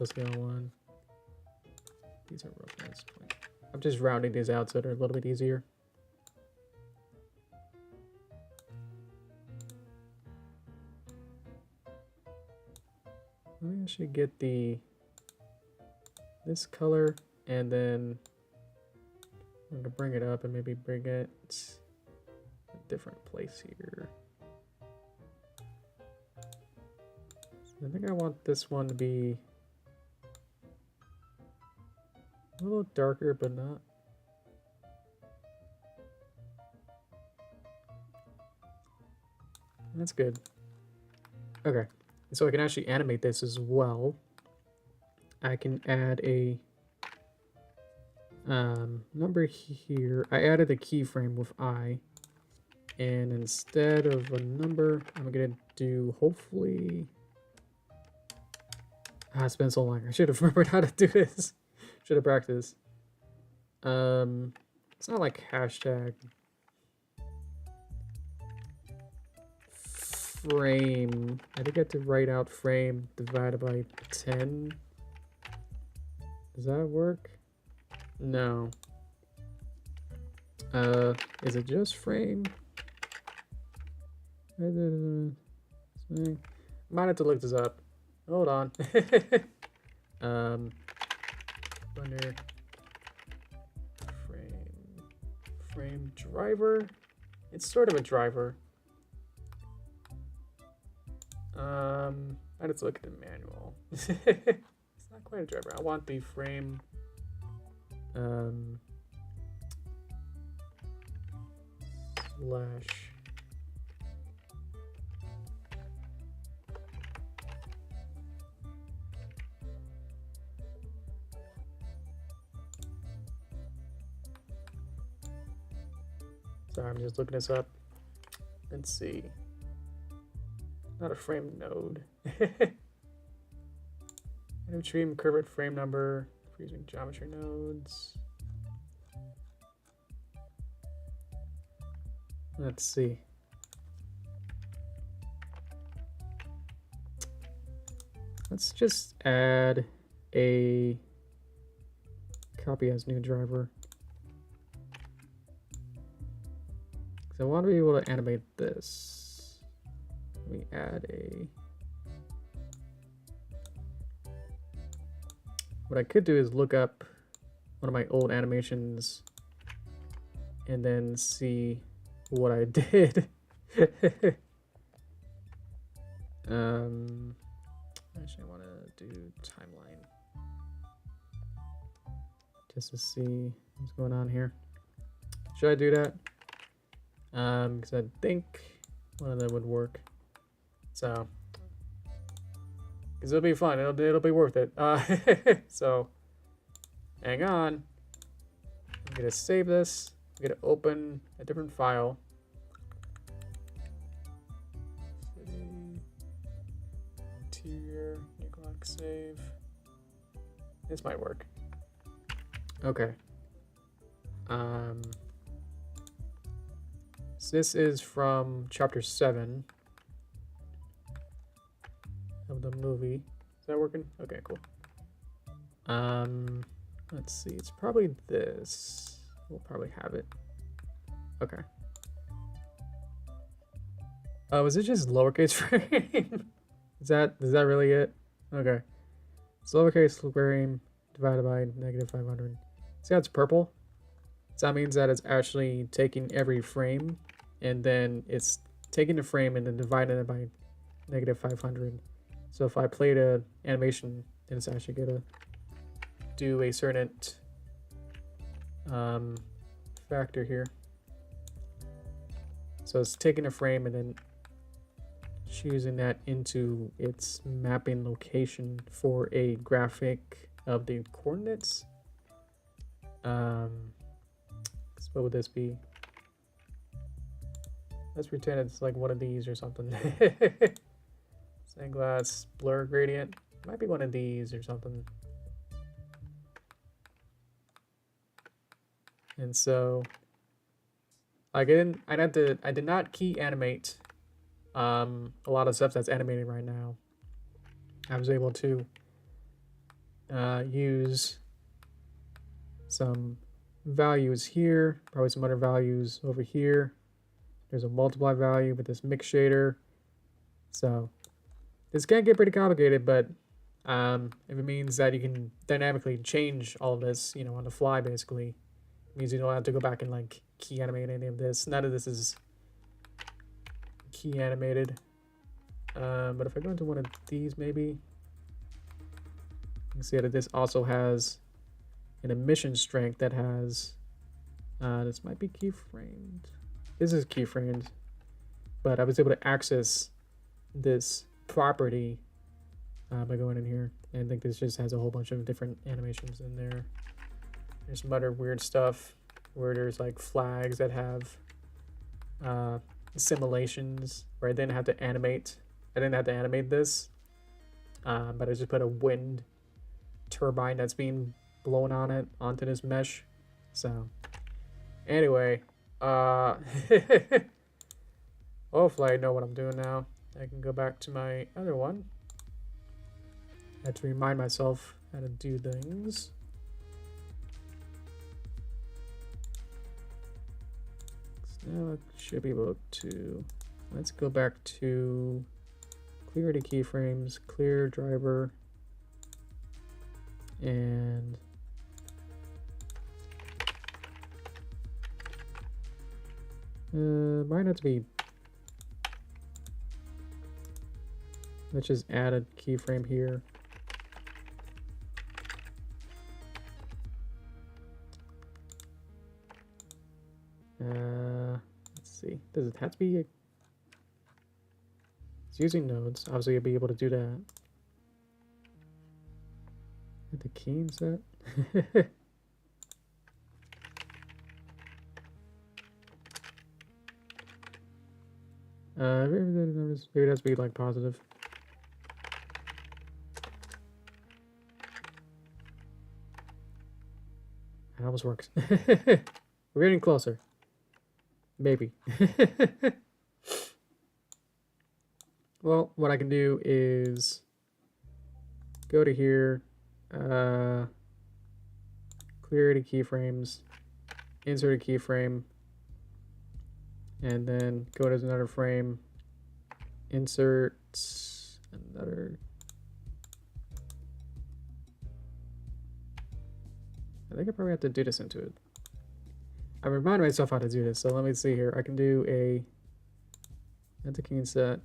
scale 1. These are roughness. I'm just rounding these out so they're a little bit easier. Maybe I should get this color, and then I'm gonna bring it up and maybe bring it a different place here. So I think I want this one to be a little darker, but not. That's good. Okay, so I can actually animate this as well. I can add a number here. I added a keyframe with I, and instead of a number, I'm gonna do hopefully. It's been so long. I should have remembered how to do this. Should have practiced. It's not like hashtag frame. I think I have to write out frame divided by 10. Does that work? No. Is it just frame? Might have to look this up. Hold on. Under frame driver. It's sort of a driver. I have to look at the manual. It's not quite a driver. I want the frame. Slash. Sorry, I'm just looking this up. Let's see. Not a frame node. Retrieve curved frame number for using geometry nodes. Let's see. Let's just add a copy as new driver. Because I want to be able to animate this. Let me add a... What I could do is look up one of my old animations and then see what I did. Actually, I want to do timeline just to see what's going on here. Should I do that? Because I think one of them would work. So, because it'll be fun. It'll be worth it. So, hang on. I'm gonna save this. I'm gonna open a different file. Interior, click save. This might work. Okay. So this is from chapter 7 of the movie. Is that working? Okay, cool. Let's see. It's probably this. We'll probably have it. Okay. Oh, is it just lowercase frame? Is that really it? Okay. It's lowercase frame divided by -500. See how it's purple? So that means that it's actually taking every frame and then it's taking the frame and then dividing it by -500. So if I played an animation, then it's actually gonna do a certain factor here. So it's taking a frame and then choosing that into its mapping location for a graphic of the coordinates. So what would this be? Let's pretend it's like one of these or something. Sandglass blur gradient. Might be one of these or something. And so like I did not key animate a lot of stuff that's animating right now. I was able to use some values here, probably some other values over here. There's a multiply value with this mix shader. So this can get pretty complicated, but if it means that you can dynamically change all of this, you know, on the fly, basically, it means you don't have to go back and like key animate any of this. None of this is key animated. But if I go into one of these, maybe you can see that this also has an emission strength that has this might be keyframed. This is keyframed, but I was able to access this property by going in here, and I think this just has a whole bunch of different animations in there. There's some other weird stuff where there's like flags that have simulations where I didn't have to animate. I didn't have to animate this, but I just put a wind turbine that's being blown on it onto this mesh. So anyway, hopefully I know what I'm doing now. I can go back to my other one. I have to remind myself how to do things. So now I should be able to, let's go back to clear the keyframes, clear driver, and might have to be, let's just add a keyframe here. Let's see, does it have to be it's using nodes, obviously you'll be able to do that. Hit the key set. Maybe it has to be like positive. It almost works. We're getting closer. Maybe. Well, what I can do is go to here, clear the keyframes, insert a keyframe, and then go to another frame, insert another. I think I probably have to do this into it. I reminded myself how to do this, so let me see here. I can do a Cintiq set.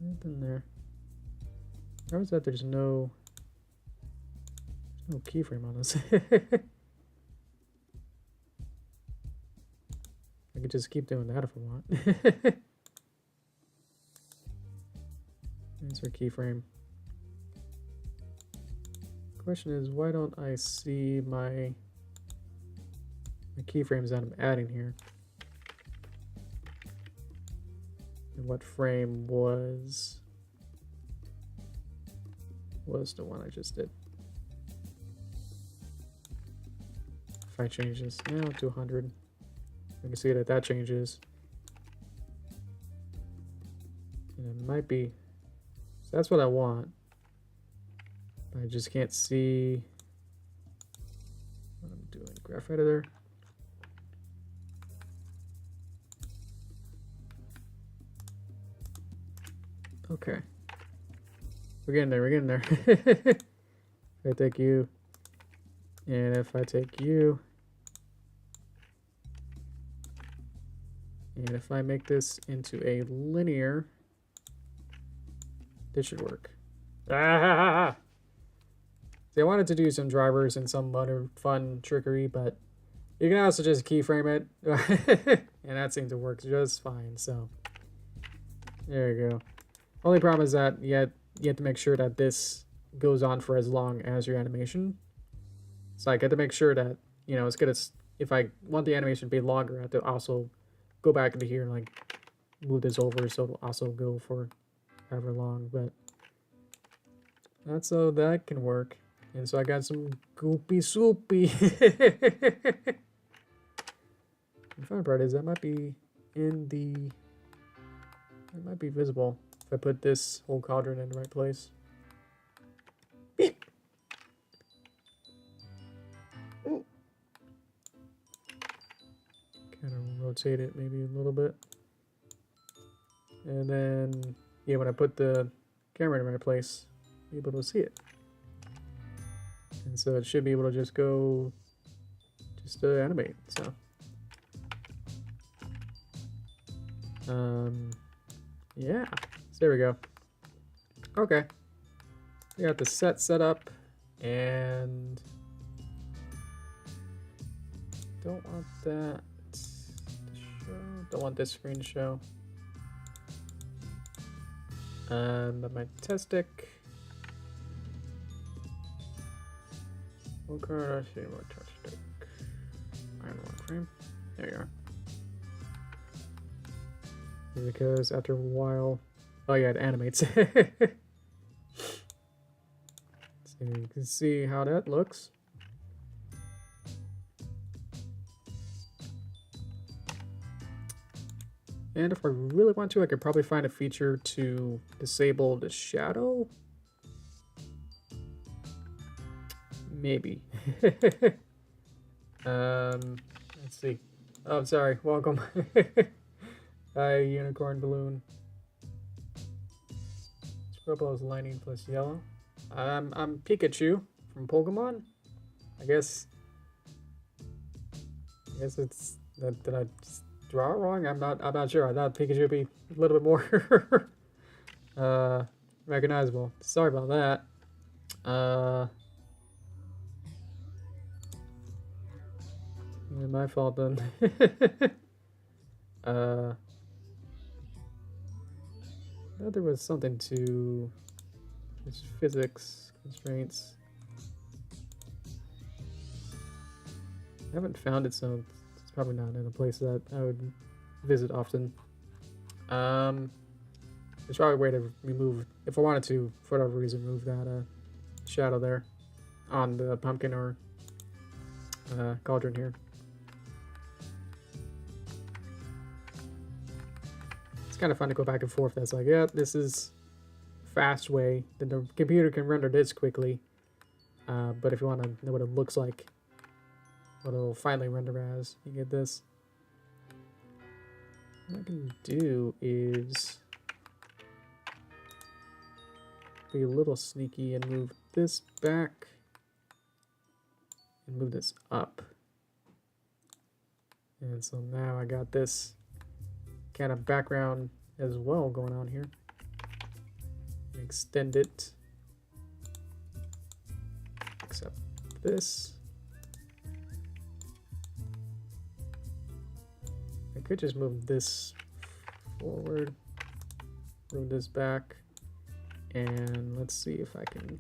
Nothing there. How is that there's no keyframe on this? I could just keep doing that if I want. Insert keyframe. Question is, why don't I see my keyframes that I'm adding here? And what frame was the one I just did? If I change this now to 100, I can see that that changes. And it might be, so that's what I want. I just can't see what I'm doing. Graph editor. Okay. We're getting there, we're getting there. If I take you, and if I take you, and if I make this into a linear, this should work. Ah! See, I wanted to do some drivers and some other fun trickery, but you can also just keyframe it, and that seemed to work just fine, so there you go. Only problem is that you have to make sure that this goes on for as long as your animation. So I get to make sure that, you know, it's good as, if I want the animation to be longer, I have to also go back into here and like move this over so it'll also go for however long, but that's so that can work. And so I got some goopy soupy. The fun part is that might be in the, it might be visible if I put this whole cauldron in the right place. Beep. Kind of rotate it maybe a little bit. And then, yeah, when I put the camera in the right place, be able to see it. And so it should be able to just go, just animate, so. Yeah, so there we go. Okay. We got the set up, and don't want that to show, don't want this screen to show. But my test stick. What card I see more touch stick? Iron one frame. There you are. Because after a while, oh yeah, it animates. So you can see how that looks. And if I really want to, I could probably find a feature to disable the shadow. Maybe. Let's see. Oh, sorry. Welcome. Hi, unicorn balloon. Purple is lightning plus yellow. I'm Pikachu from Pokemon. I guess it's that. Did I just draw it wrong? I'm not sure. I thought Pikachu would be a little bit more recognizable. Sorry about that. My fault then. I thought there was something to this physics constraints. I haven't found it, so it's probably not in a place that I would visit often. There's probably a way to remove, if I wanted to, for whatever reason, remove that shadow there on the pumpkin or cauldron here. It's kind of fun to go back and forth. That's like, yeah, this is a fast way that the computer can render this quickly. But if you want to know what it looks like, what it'll finally render as, you get this. what I can do is be a little sneaky and move this back and move this up. And so now I got this kind of background as well going on here. Extend it, except this. I could just move this forward, move this back, and let's see if I can.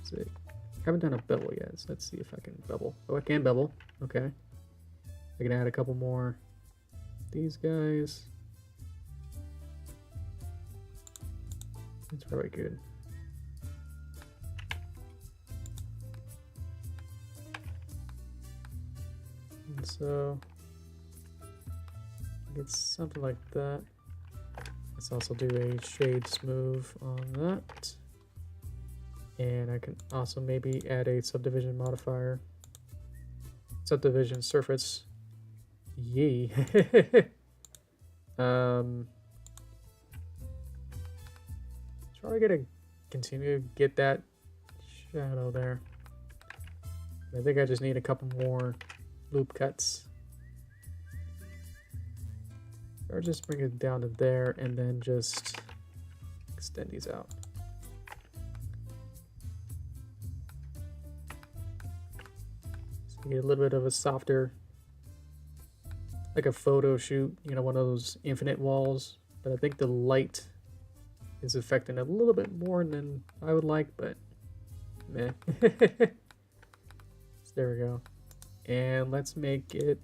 See, I haven't done a bevel yet, so let's see if I can bevel. Oh, I can bevel. Okay. I can add a couple more. These guys. That's probably good. And so get something like that. Let's also do a shade smooth on that. And I can also maybe add a subdivision modifier. Subdivision surface. Yee. Probably gonna continue to get that shadow there. I think I just need a couple more loop cuts. Or just bring it down to there and then just extend these out. So you get a little bit of a softer, like a photo shoot, you know, one of those infinite walls. But I think the light is affecting it a little bit more than I would like, but meh. So there we go. And let's make it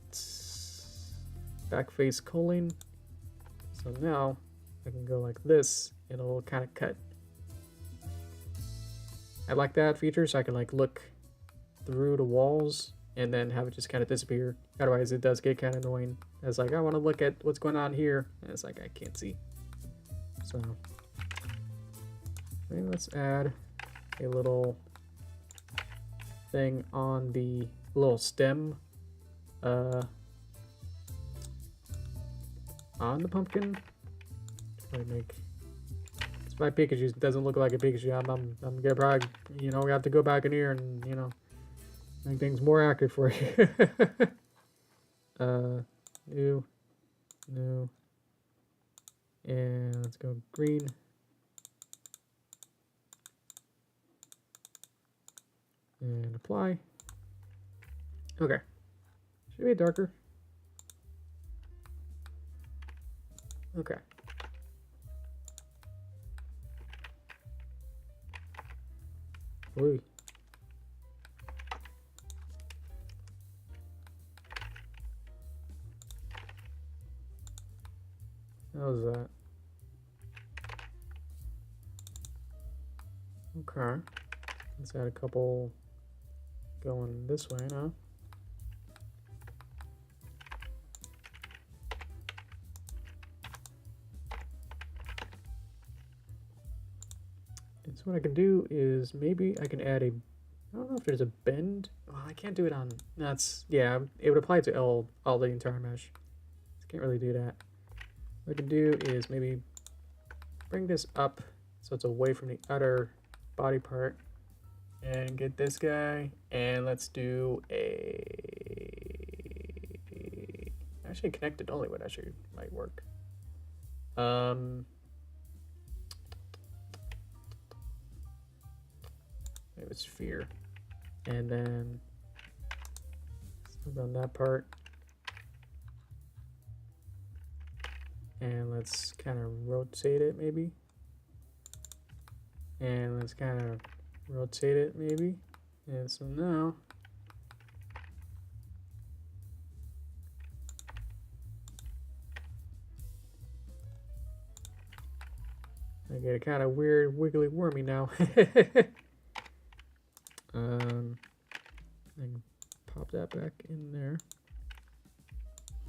back face culling. So now I can go like this and it'll kind of cut. I like that feature so I can like look through the walls and then have it just kind of disappear. Otherwise it does get kind of annoying. It's like I want to look at what's going on here and it's like I can't see. So maybe let's add a little thing on the little stem on the pumpkin. Make it's my Pikachu. It doesn't look like a Pikachu. I'm gonna probably, you know, we have to go back in here and, you know, make things more accurate for you. New, and let's go green. And apply. Okay. Should be darker. Okay. Ooh. How was that? Okay. Let's add a couple going this way now. And so what I can do is maybe I can add a, I don't know if there's a bend. Well, I can't do it on, that's, yeah, it would apply to all the entire mesh. So can't really do that. What I can do is maybe bring this up so it's away from the other body part. And get this guy, and let's do a, actually connected only would actually might work. Maybe it's sphere, and then on that part, and let's kind of rotate it maybe, and let's kind of rotate it maybe. And so now I get a kind of weird wiggly wormy now. I can pop that back in there,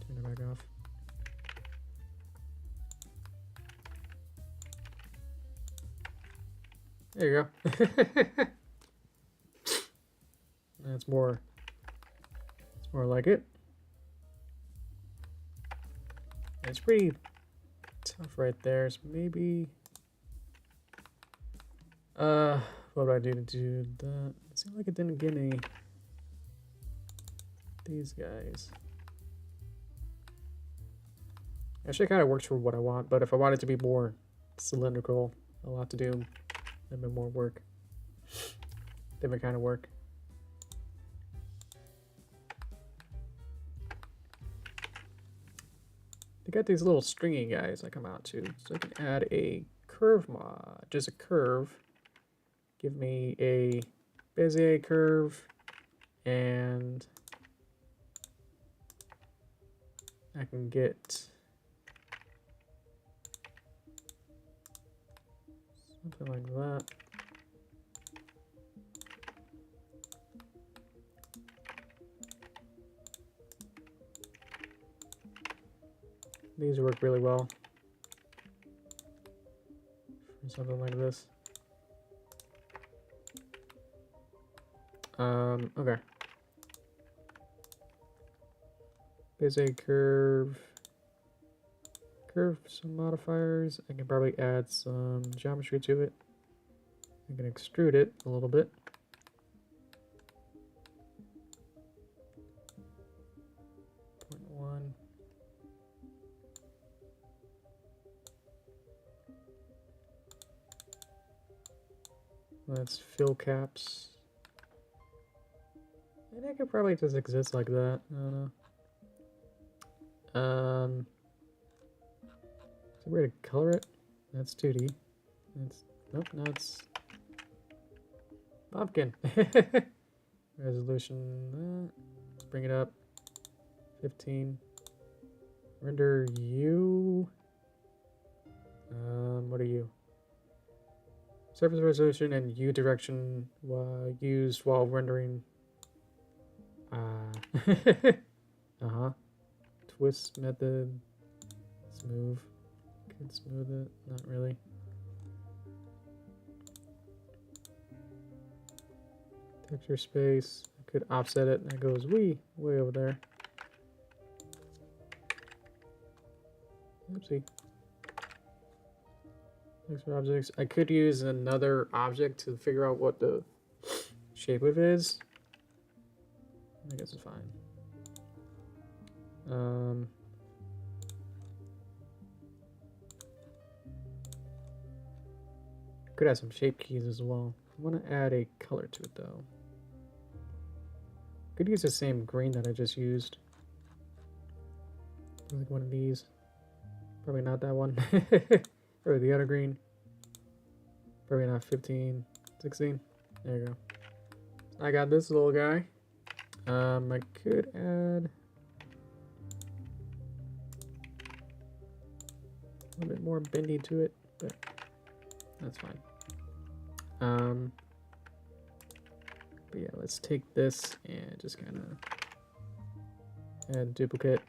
turn it back off. There you go. That's more, it's more like it. It's pretty tough right there. So maybe what do I do to do that? It seemed like it didn't get any these guys. Actually, it kind of works for what I want, but if I want it to be more cylindrical, I'll have to do a bit more work. Different kind of work. They got these little stringy guys that come out too, so I can add a curve mod, just a curve. Give me a Bezier curve, and I can get something like that. These work really well for something like this. Okay. Bezier curve. Curve some modifiers. I can probably add some geometry to it. I can extrude it a little bit. Let's fill caps. And I could probably just exist like that. I don't know. Is there a way to color it? That's 2D. That's nope, now it's pumpkin. Resolution. Let's bring it up. 15. Render you. What are you? Surface resolution and U direction used while rendering. Twist method. Smooth. Could smooth it. Not really. Texture space. I could offset it. That goes way over there. Oopsie. Thanks for objects. I could use another object to figure out what the shape of it is. I guess it's fine. Could add some shape keys as well. I want to add a color to it though. Could use the same green that I just used. Like one of these. Probably not that one. Or the other green. Probably not 15, 16. There you go. I got this little guy. I could add a little bit more bendy to it, but that's fine. But yeah, let's take this and just kind of add duplicate.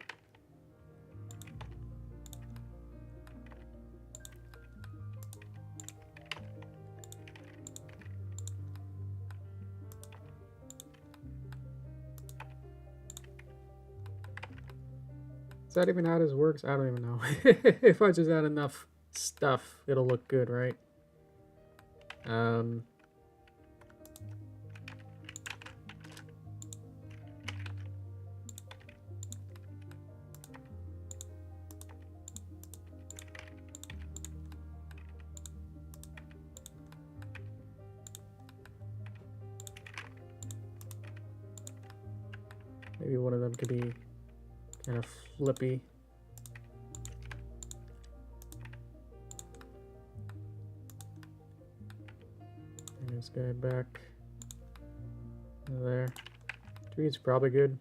Is that even how this works? I don't even know. If I just add enough stuff, it'll look good, right? Maybe one of them could be kind of flippy. Bring this guy back there. Three's probably good.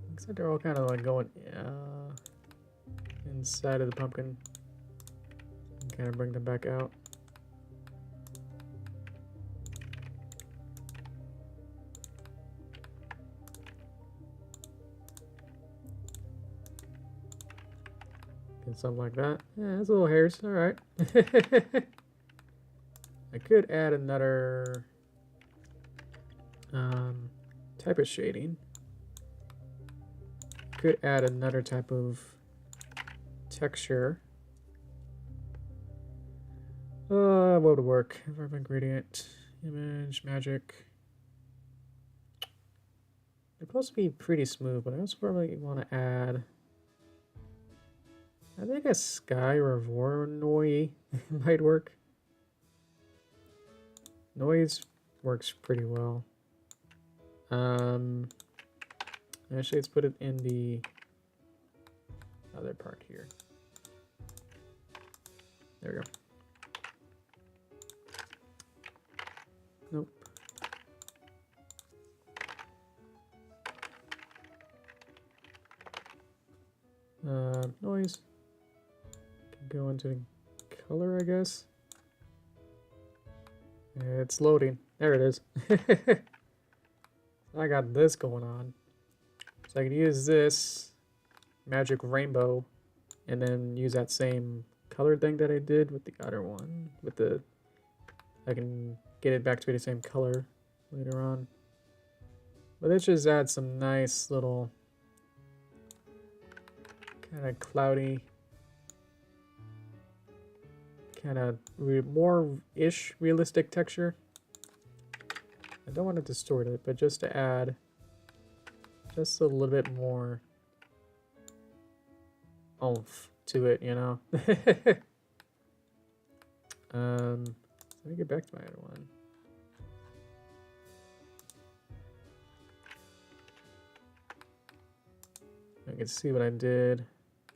Looks like they're all kind of like going inside of the pumpkin. And kind of bring them back out. Something like that. Yeah, that's little hairs. All right. I could add another type of shading. could add another type of texture. What would work? Environment gradient, image, magic. They're supposed to be pretty smooth, but I also probably want to add, I think a sky or a Voronoi might work. Noise works pretty well. Actually, let's put it in the other part here. There we go. Nope. Noise. Can go into the color, I guess. It's loading. There it is. I got this going on. So I can use this magic rainbow and then use that same color thing that I did with the other one. With the, I can get it back to be the same color later on. But let's just add some nice little kind of cloudy, kind of more-ish realistic texture. I don't want to distort it, but just to add just a little bit more oomph to it, you know? Let me get back to my other one. I can see what I did.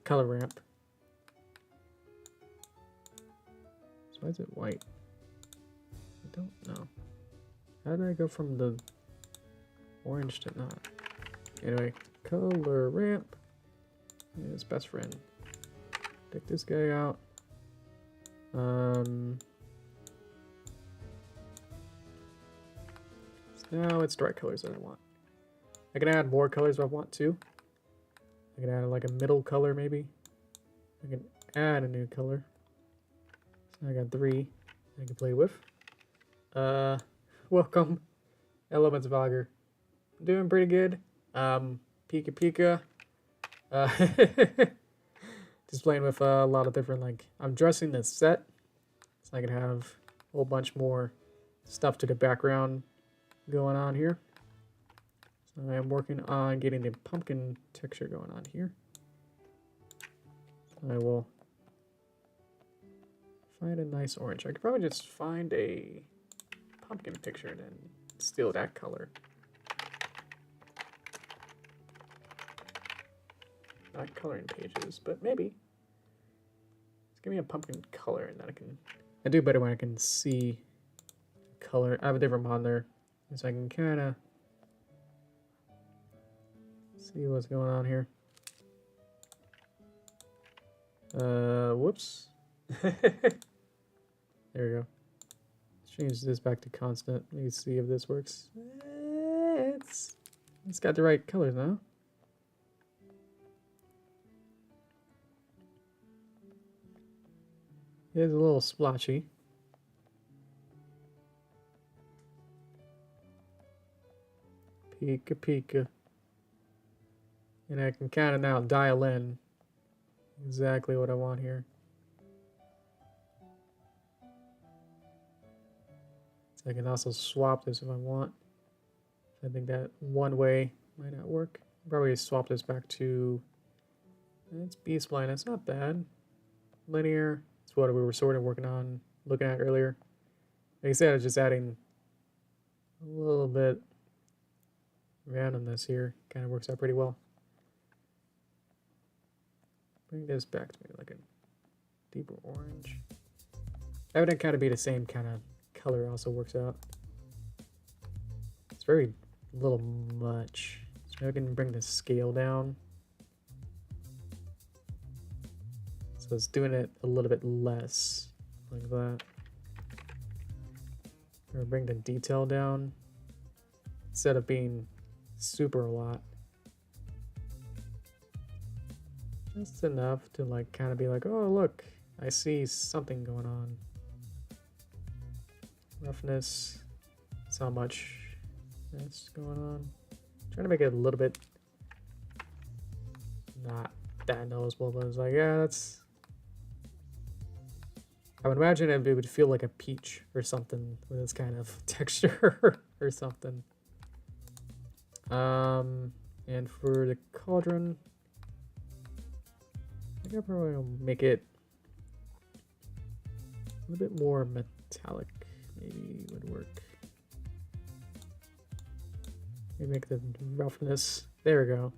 Color ramp. So why is it white? I don't know. How did I go from the orange to not? Anyway, color ramp. And his best friend. Take this guy out. So now it's the right colors that I want. I can add more colors if I want to. I can add like a middle color maybe. I can add a new color. So I got 3 I can play with. Welcome, Elements Vlogger. Doing pretty good. Pika Pika. Just playing with a lot of different, like, I'm dressing the set so I can have a whole bunch more stuff to the background going on here. So I am working on getting the pumpkin texture going on here. So I will find a nice orange. I could probably just find a pumpkin picture and then steal that color. Not coloring pages, but maybe. Just give me a pumpkin color and then I do better when I can see color. I have a different mod there, so I can kind of see what's going on here. Whoops. There we go. Let's change this back to constant. Let me see if this works. It's got the right colors now. It is a little splotchy. Pika Pika. And I can kind of now dial in exactly what I want here. So I can also swap this if I want. I think that one way might not work. Probably swap this back to, it's B-spline. It's not bad. Linear. It's what we were sort of working on, looking at earlier. Like I said, I was just adding a little bit randomness here. Kind of works out pretty well. Bring this back to maybe like a deeper orange. That would kind of be the same kind of color also works out. It's very little much. So I can bring the scale down. So it's doing it a little bit less, like that. Or bring the detail down instead of being super a lot. Just enough to like kind of be like, oh look, I see something going on. Roughness, that's how much that's going on. Trying to make it a little bit not that noticeable, but it's like, yeah, that's... I would imagine it would feel like a peach or something with this kind of texture or something. And for the cauldron, I think I probably will make it a little bit more metallic. Maybe would work. Maybe make the roughness. There we go.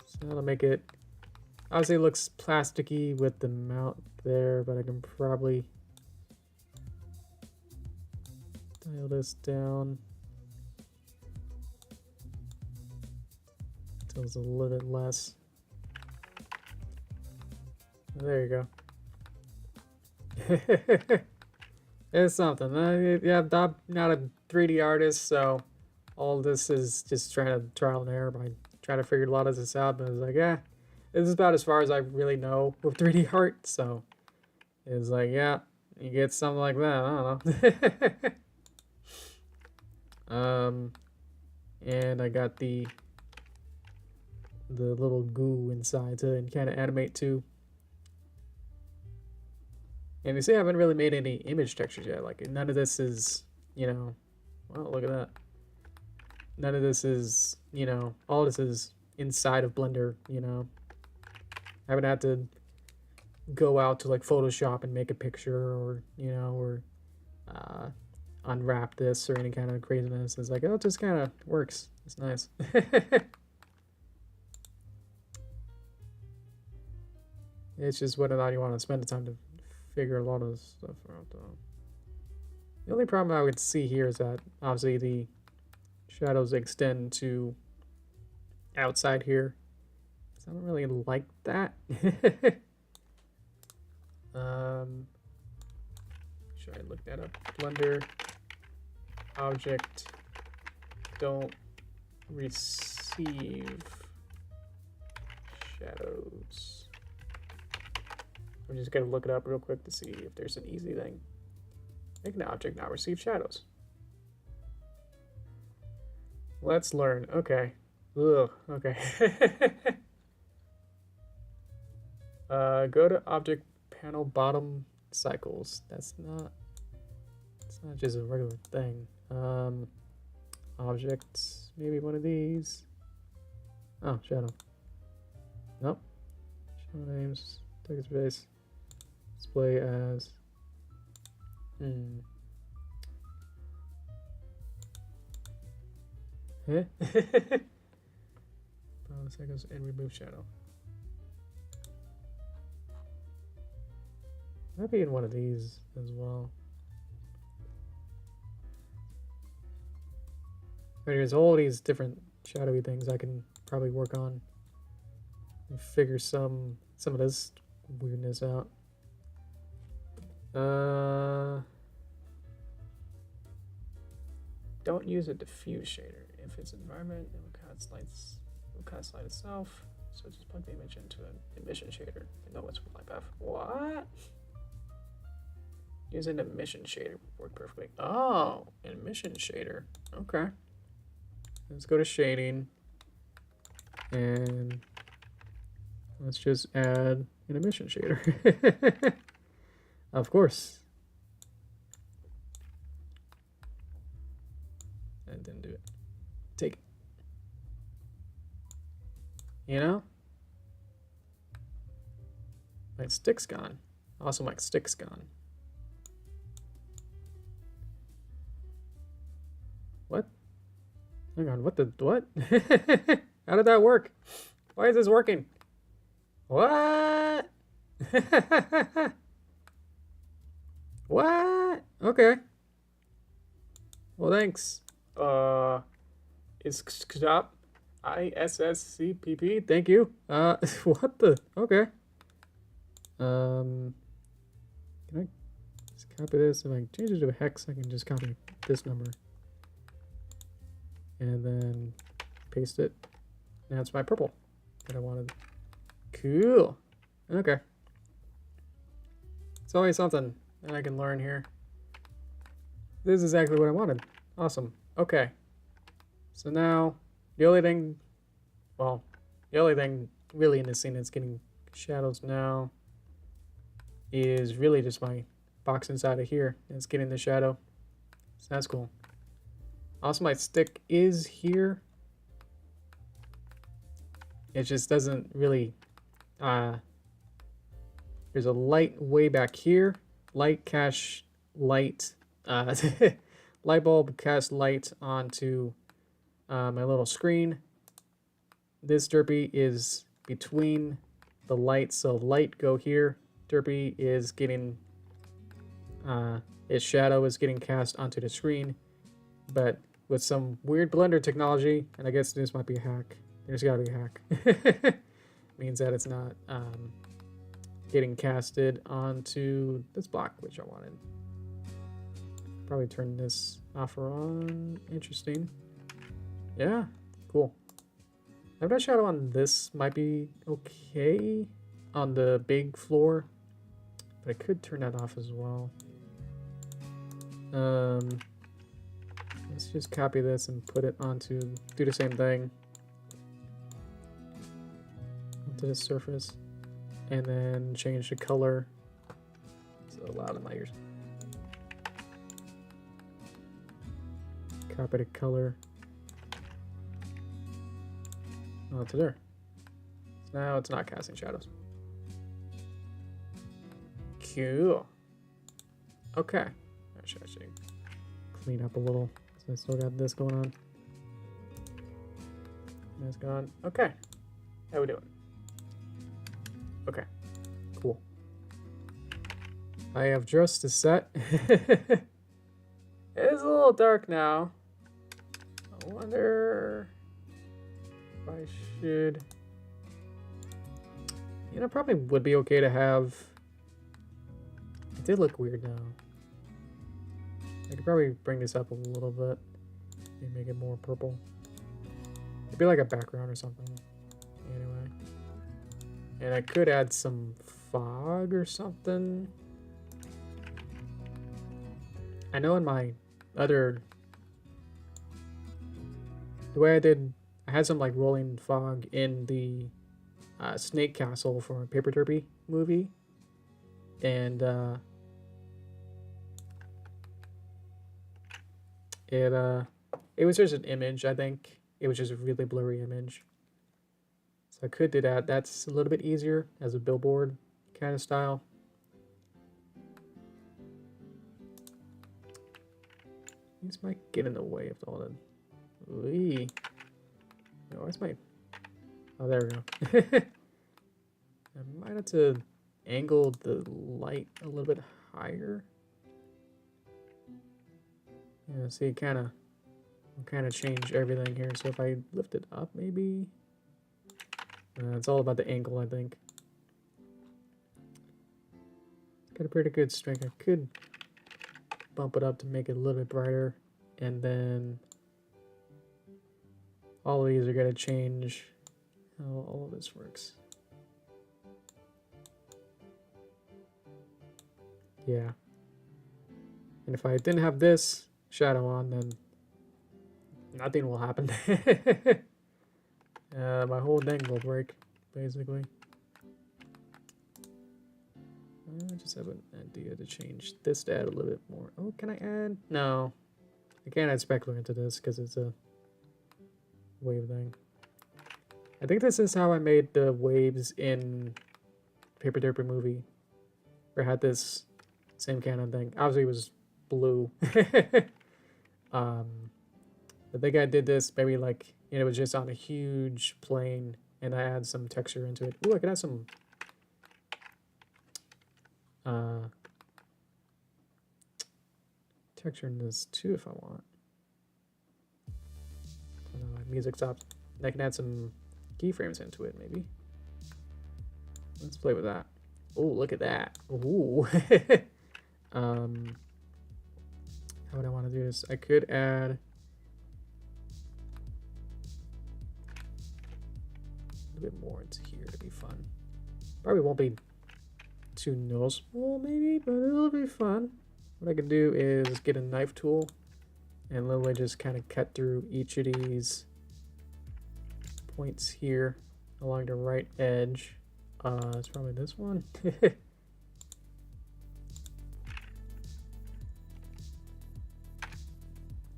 So that'll make it. Obviously, it looks plasticky with the mount there, but I can probably dial this down until it's a little bit less. There you go. It's something. Yeah, I'm not a 3D artist, so all this is just trying to trial and error by trying to figure a lot of this out. But it's like, yeah, this is about as far as I really know with 3D art. So it's like, yeah, you get something like that. I don't know. And I got the little goo inside to kind of animate too. And you see, I haven't really made any image textures yet. Like, none of this is, you know, wow, look at that. None of this is, you know, all this is inside of Blender, you know. I haven't had to go out to, like, Photoshop and make a picture or, you know, or unwrap this or any kind of craziness. It's like, oh, it just kind of works. It's nice. It's just whether or not you want to spend the time to figure a lot of stuff out though. The only problem I would see here is that obviously the shadows extend to outside here. So I don't really like that. Should I look that up? Blender object don't receive shadows. I'm just gonna look it up real quick to see if there's an easy thing. Make an object not receive shadows. Let's learn. Okay. Ugh. Okay. Go to object panel bottom cycles. It's not just a regular thing. Objects. Maybe one of these. Oh, shadow. Nope. Shadow names. Take space. Display as cycles and remove shadow. Might be in one of these as well. But there's all these different shadowy things I can probably work on and figure some of this weirdness out. Don't use a diffuse shader. If it's environment, it will cast light itself. So just plug the image into an emission shader and know what's light path. What? Using an emission shader would work perfectly. Oh, an emission shader. Okay. Let's go to shading and let's just add an emission shader. Of course. And didn't do it. Take it. You know? My stick's gone. Also, my stick's gone. What? Hang on, what? How did that work? Why is this working? What? What? Okay. Well, thanks. Is stop ISSCPP. Thank you. What the? Okay. Can I just copy this? If I change it to a hex, I can just copy this number. And then paste it. Now it's my purple that I wanted. Cool. Okay. It's always something that I can learn here. This is exactly what I wanted. Awesome. Okay. So now, the only thing, well, the only thing really in this scene that's getting shadows now is really just my box inside of here. It's getting the shadow. So that's cool. Also, my stick is here. It just doesn't really, there's a light way back here. Light cash light, light bulb cast light onto my little screen. This Derpy is between the lights, so light go here. Derpy is getting, its shadow is getting cast onto the screen, but with some weird Blender technology, and I guess this might be a hack. There's gotta be a hack. Means that it's not getting casted onto this block, which I wanted. Probably turn this off or on. Interesting. Yeah, cool. That shadow on this might be okay on the big floor, but I could turn that off as well. Let's just copy this and put it onto, do the same thing onto this surface, and then change the color. So loud in my ears. Copy the color onto there. So now it's not casting shadows. Cool. Okay. I should clean up a little. So I still got this going on. That's gone. Okay. How we doing? Okay. Cool. I have dressed the set. It is a little dark now. I wonder if I should... You know, probably would be okay to have... It did look weird now. I could probably bring this up a little bit. Maybe make it more purple. It'd be like a background or something. Anyway. And I could add some fog or something. I know in my other... The way I had some like rolling fog in the Snake Castle for a Paper Derpy movie. And it was just an image, I think. It was just a really blurry image. So I could do that. That's a little bit easier as a billboard kind of style. This might get in the way of all the... Wee. No, where's my... Oh, there we go. I might have to angle the light a little bit higher. Yeah, see, kind of change everything here. So if I lift it up, maybe... it's all about the angle, I think. It's got a pretty good strength. I could bump it up to make it a little bit brighter. And then all of these are going to change how all of this works. Yeah. And if I didn't have this shadow on, then nothing will happen. My whole thing will break, basically. I just have an idea to change this to add a little bit more. Oh, can I add? No. I can't add specular into this because it's a wave thing. I think this is how I made the waves in Paper Derpy movie. Where I had this same kind of thing. Obviously it was blue. I think I did this maybe like, you know, it was just on a huge plane and I add some texture into it. Ooh, I could add some texture in this too if I want. My music stops. And I can add some keyframes into it maybe. Let's play with that. Oh, look at that. Ooh. How would I want to do this? I could add a bit more into here to be fun. Probably won't be too noticeable maybe, but it'll be fun. What I can do is get a knife tool and literally just kind of cut through each of these points here along the right edge. It's probably this one.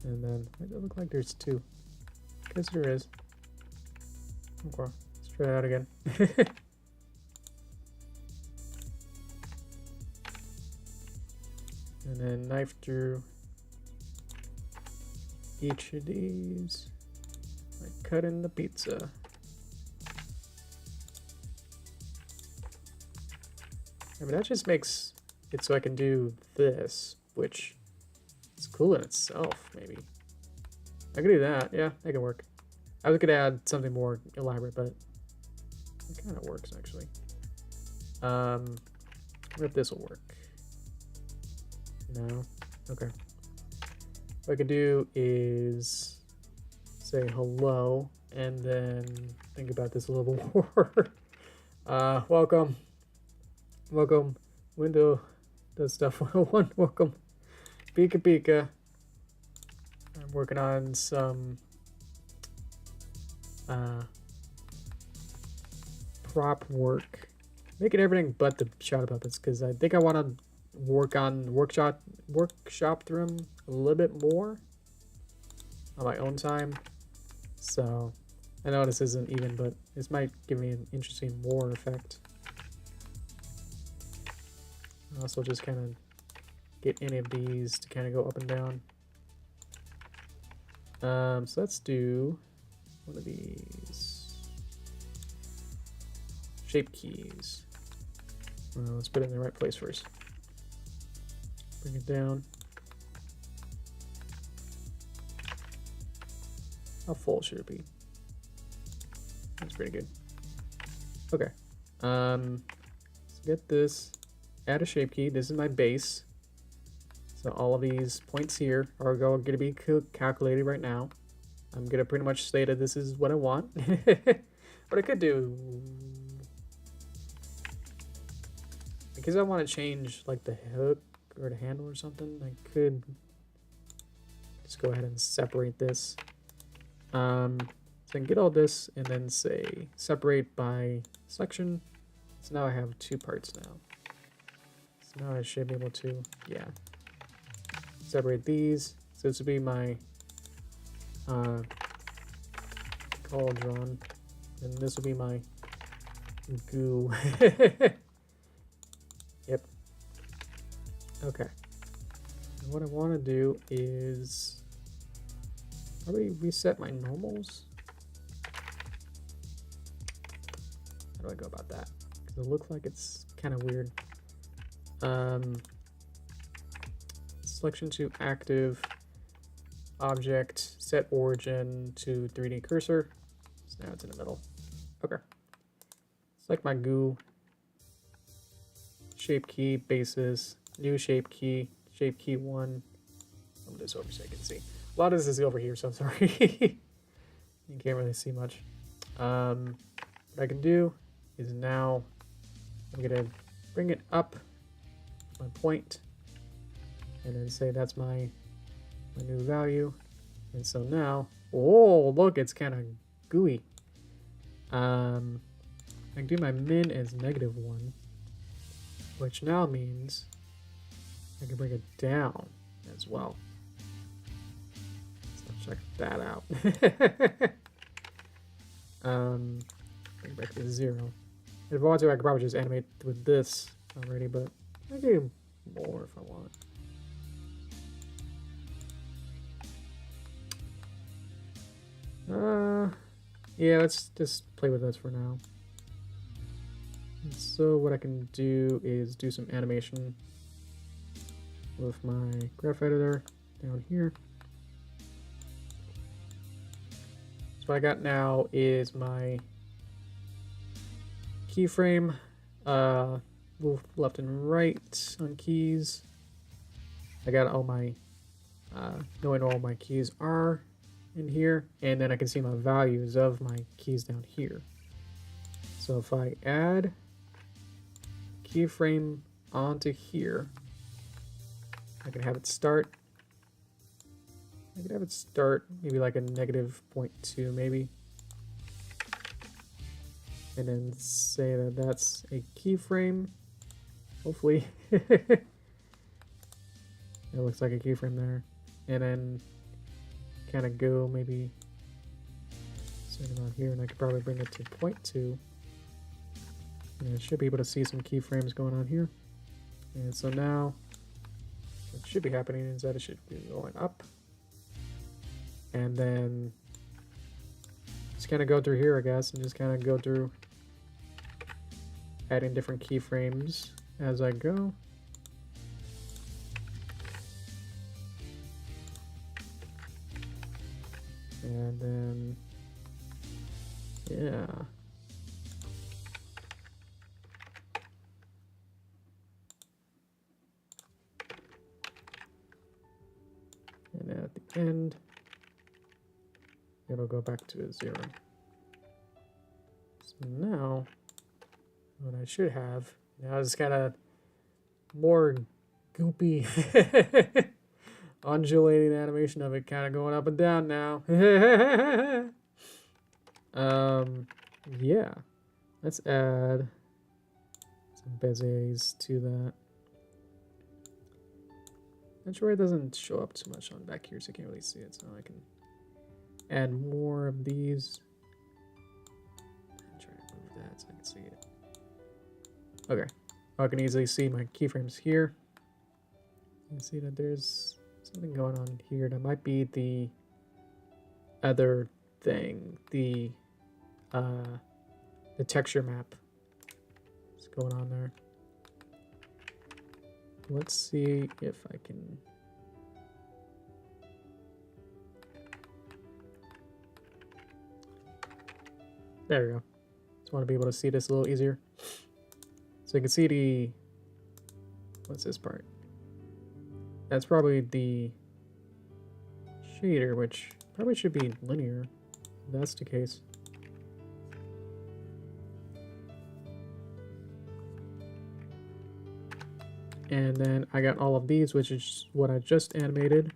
And then it doesn't look like there's two. Guess there is. Okay, let's try that again. And then knife through each of these, like cutting the pizza. I mean, that just makes it so I can do this, which is cool in itself, maybe. I could do that, yeah, that can work. I could add something more elaborate, but it kind of works, actually. What if this will work? No? Okay. What I could do is say hello, and then think about this a little more. Welcome. Welcome. Window does stuff 101. Welcome. Pika Pika. I'm working on some prop work. Making everything but the shadow puppets, because I think I want to work on workshop through them a little bit more on my own time. So I know this isn't even, but this might give me an interesting war effect. Also just kind of get any of these to kind of go up and down. So let's do one of these shape keys. Let's put it in the right place first. Bring it down. How full should it be? That's pretty good. Okay. Let's get this. Add a shape key. This is my base. So all of these points here are going to be calculated right now. I'm going to pretty much say that this is what I want. What I could do, because I want to change like the hook or the handle or something, I could just go ahead and separate this. So I can get all this and then say separate by section. So now I have two parts now. So now I should be able to, yeah, separate these. So this would be my cauldron, and this will be my goo. Yep. Okay. And what I want to do is probably reset my normals. How do I go about that? Because it looks like it's kind of weird. Selection to active, object, set origin to 3D cursor. So now it's in the middle. Okay. Select my goo, shape key, basis, new shape key 1. I'll move this over so I can see. A lot of this is over here, so I'm sorry. You can't really see much. What I can do is now I'm gonna bring it up my point, and then say that's my new value. And so now, oh look, it's kind of gooey. I can do my min as -1, which now means I can bring it down as well. So check that out. Bring it back to 0. If I want to, I could probably just animate with this already, but I can do more if I want. Yeah, let's just play with this for now. And so what I can do is do some animation with my graph editor down here. So what I got now is my keyframe, move left and right on keys. I got all my, knowing all my keys are in here, and then I can see my values of my keys down here. So if I add keyframe onto here, I can have it start I could have it start maybe like a -0.2 maybe. And then say that that's a keyframe. Hopefully. It looks like a keyframe there. And then kind of go maybe set it on here, and I could probably bring it to 0.2. And I should be able to see some keyframes going on here. And so now what should be happening is that it should be going up. And then just kind of go through here, I guess, and just kind of go through adding different keyframes as I go. And then, yeah. And then at the end, it'll go back to a 0. So now, what I should have, now is kind of more goopy, undulating animation of it kind of going up and down now. Yeah. Let's add some bezels to that. Not sure it doesn't show up too much on back here, so I can't really see it. So I can add more of these. Try to move that so I can see it. Okay. I can easily see my keyframes here. You can see that there's something going on here. That might be the other thing, the texture map that's going on there. Let's see if I can. There we go. Just want to be able to see this a little easier. So you can see the, what's this part? That's probably the shader, which probably should be linear, if that's the case. And then I got all of these, which is what I just animated.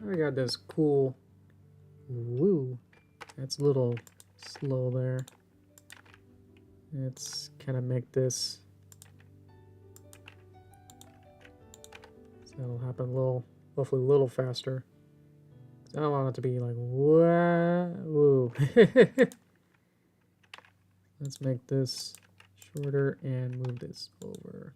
I got this cool woo. That's a little slow there. Let's kind of make this so that'll happen a little, hopefully a little faster. I don't want it to be like woo. Let's make this shorter and move this over.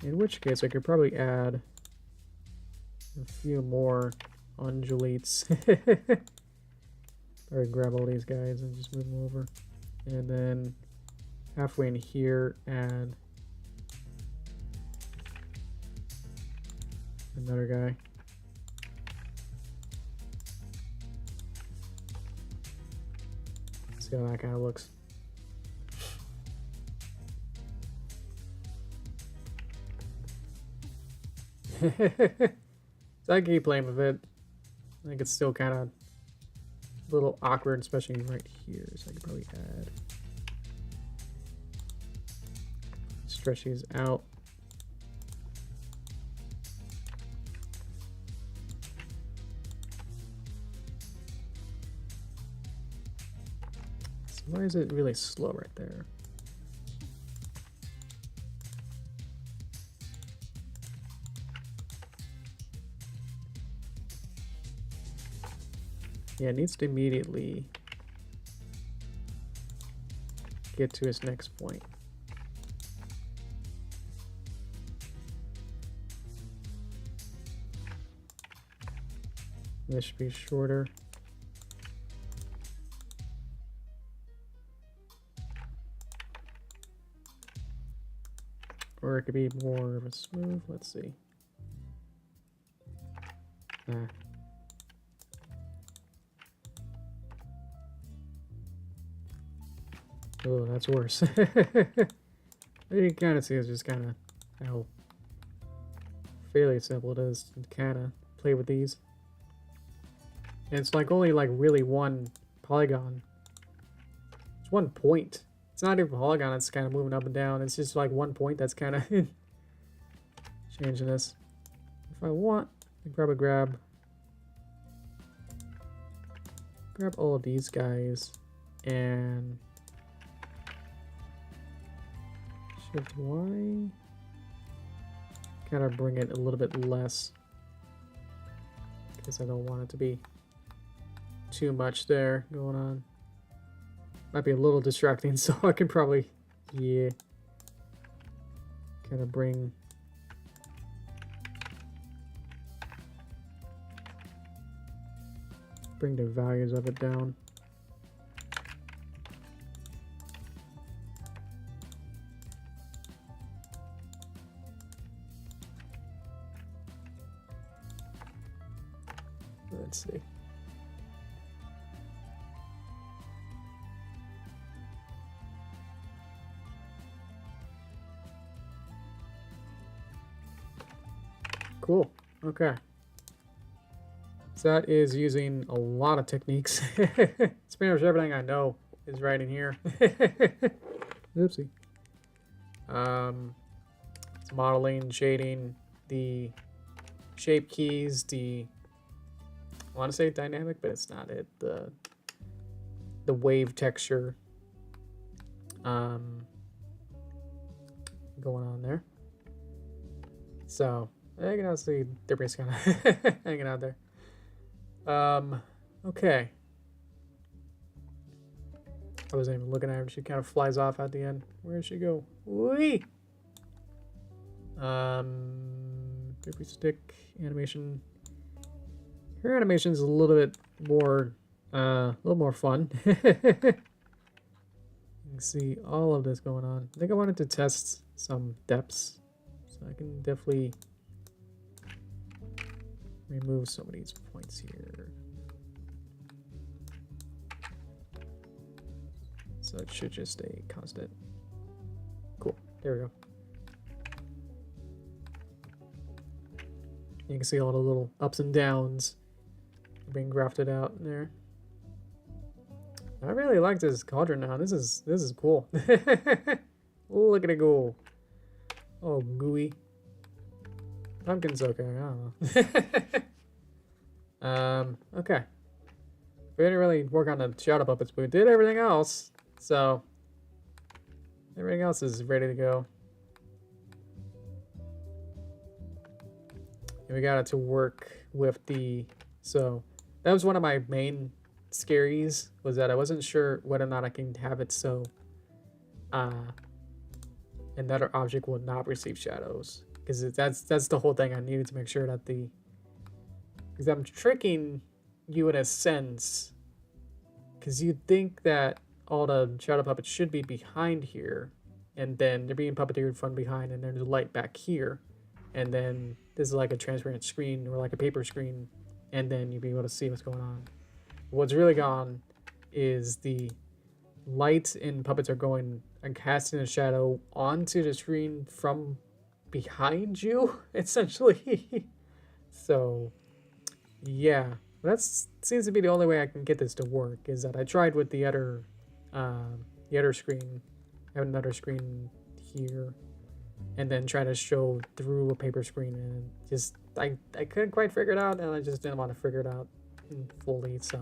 In which case, I could probably add a few more undulates. Or grab all these guys and just move them over. And then halfway in here, add another guy. See how that kind of looks. So I keep playing with it. I think it's still kind of a little awkward, especially right here. So I could probably add, stretch these out. So why is it really slow right there? Yeah, it needs to immediately get to its next point. This should be shorter. Or it could be more of a smooth. Let's see. Oh, that's worse. You can kind of see it's just kind of how fairly simple it is to kind of play with these. And it's like only like really one polygon. It's one point. It's not even a polygon, it's kind of moving up and down. It's just like one point that's kind of changing this. If I want, I can probably grab all of these guys and Shift Y. Kind of bring it a little bit less because I don't want it to be too much there going on. Might be a little distracting, so I can probably, yeah, kind of bring the values of it down. Let's see. Cool. Okay. So that is using a lot of techniques. It's pretty much everything I know is right in here. Oopsie. It's modeling, shading, the shape keys, the I want to say dynamic, but it's not it. The wave texture going on there. So I can see Derpy's kind of hanging out there. Okay. I wasn't even looking at her. She kind of flies off at the end. Where did she go? Whee! Derpy stick animation. Her animation is a little bit more, fun. You can see all of this going on. I think I wanted to test some depths, so I can definitely remove some of these points here. So it should just stay constant. Cool. There we go. You can see all the little ups and downs being grafted out in there. I really like this cauldron now. This is cool. Look at it go. Oh, gooey. Pumpkin's okay. I don't know. Okay. We didn't really work on the shadow puppets, but we did everything else. So everything else is ready to go. And we got it to work with the so that was one of my main scaries, was that I wasn't sure whether or not I can have it so another object will not receive shadows, because that's the whole thing. I needed to make sure that because I'm tricking you in a sense, because you'd think that all the shadow puppets should be behind here, and then they're being puppeteered from behind, and there's a light back here, and then this is like a transparent screen or like a paper screen, and then you'll be able to see what's going on. What's really gone is the light and puppets are going and casting a shadow onto the screen from behind you, essentially. So, yeah, that seems to be the only way I can get this to work. Is that I tried with the other screen, I have another screen here, and then try to show through a paper screen, and just I couldn't quite figure it out, and I just didn't want to figure it out fully. So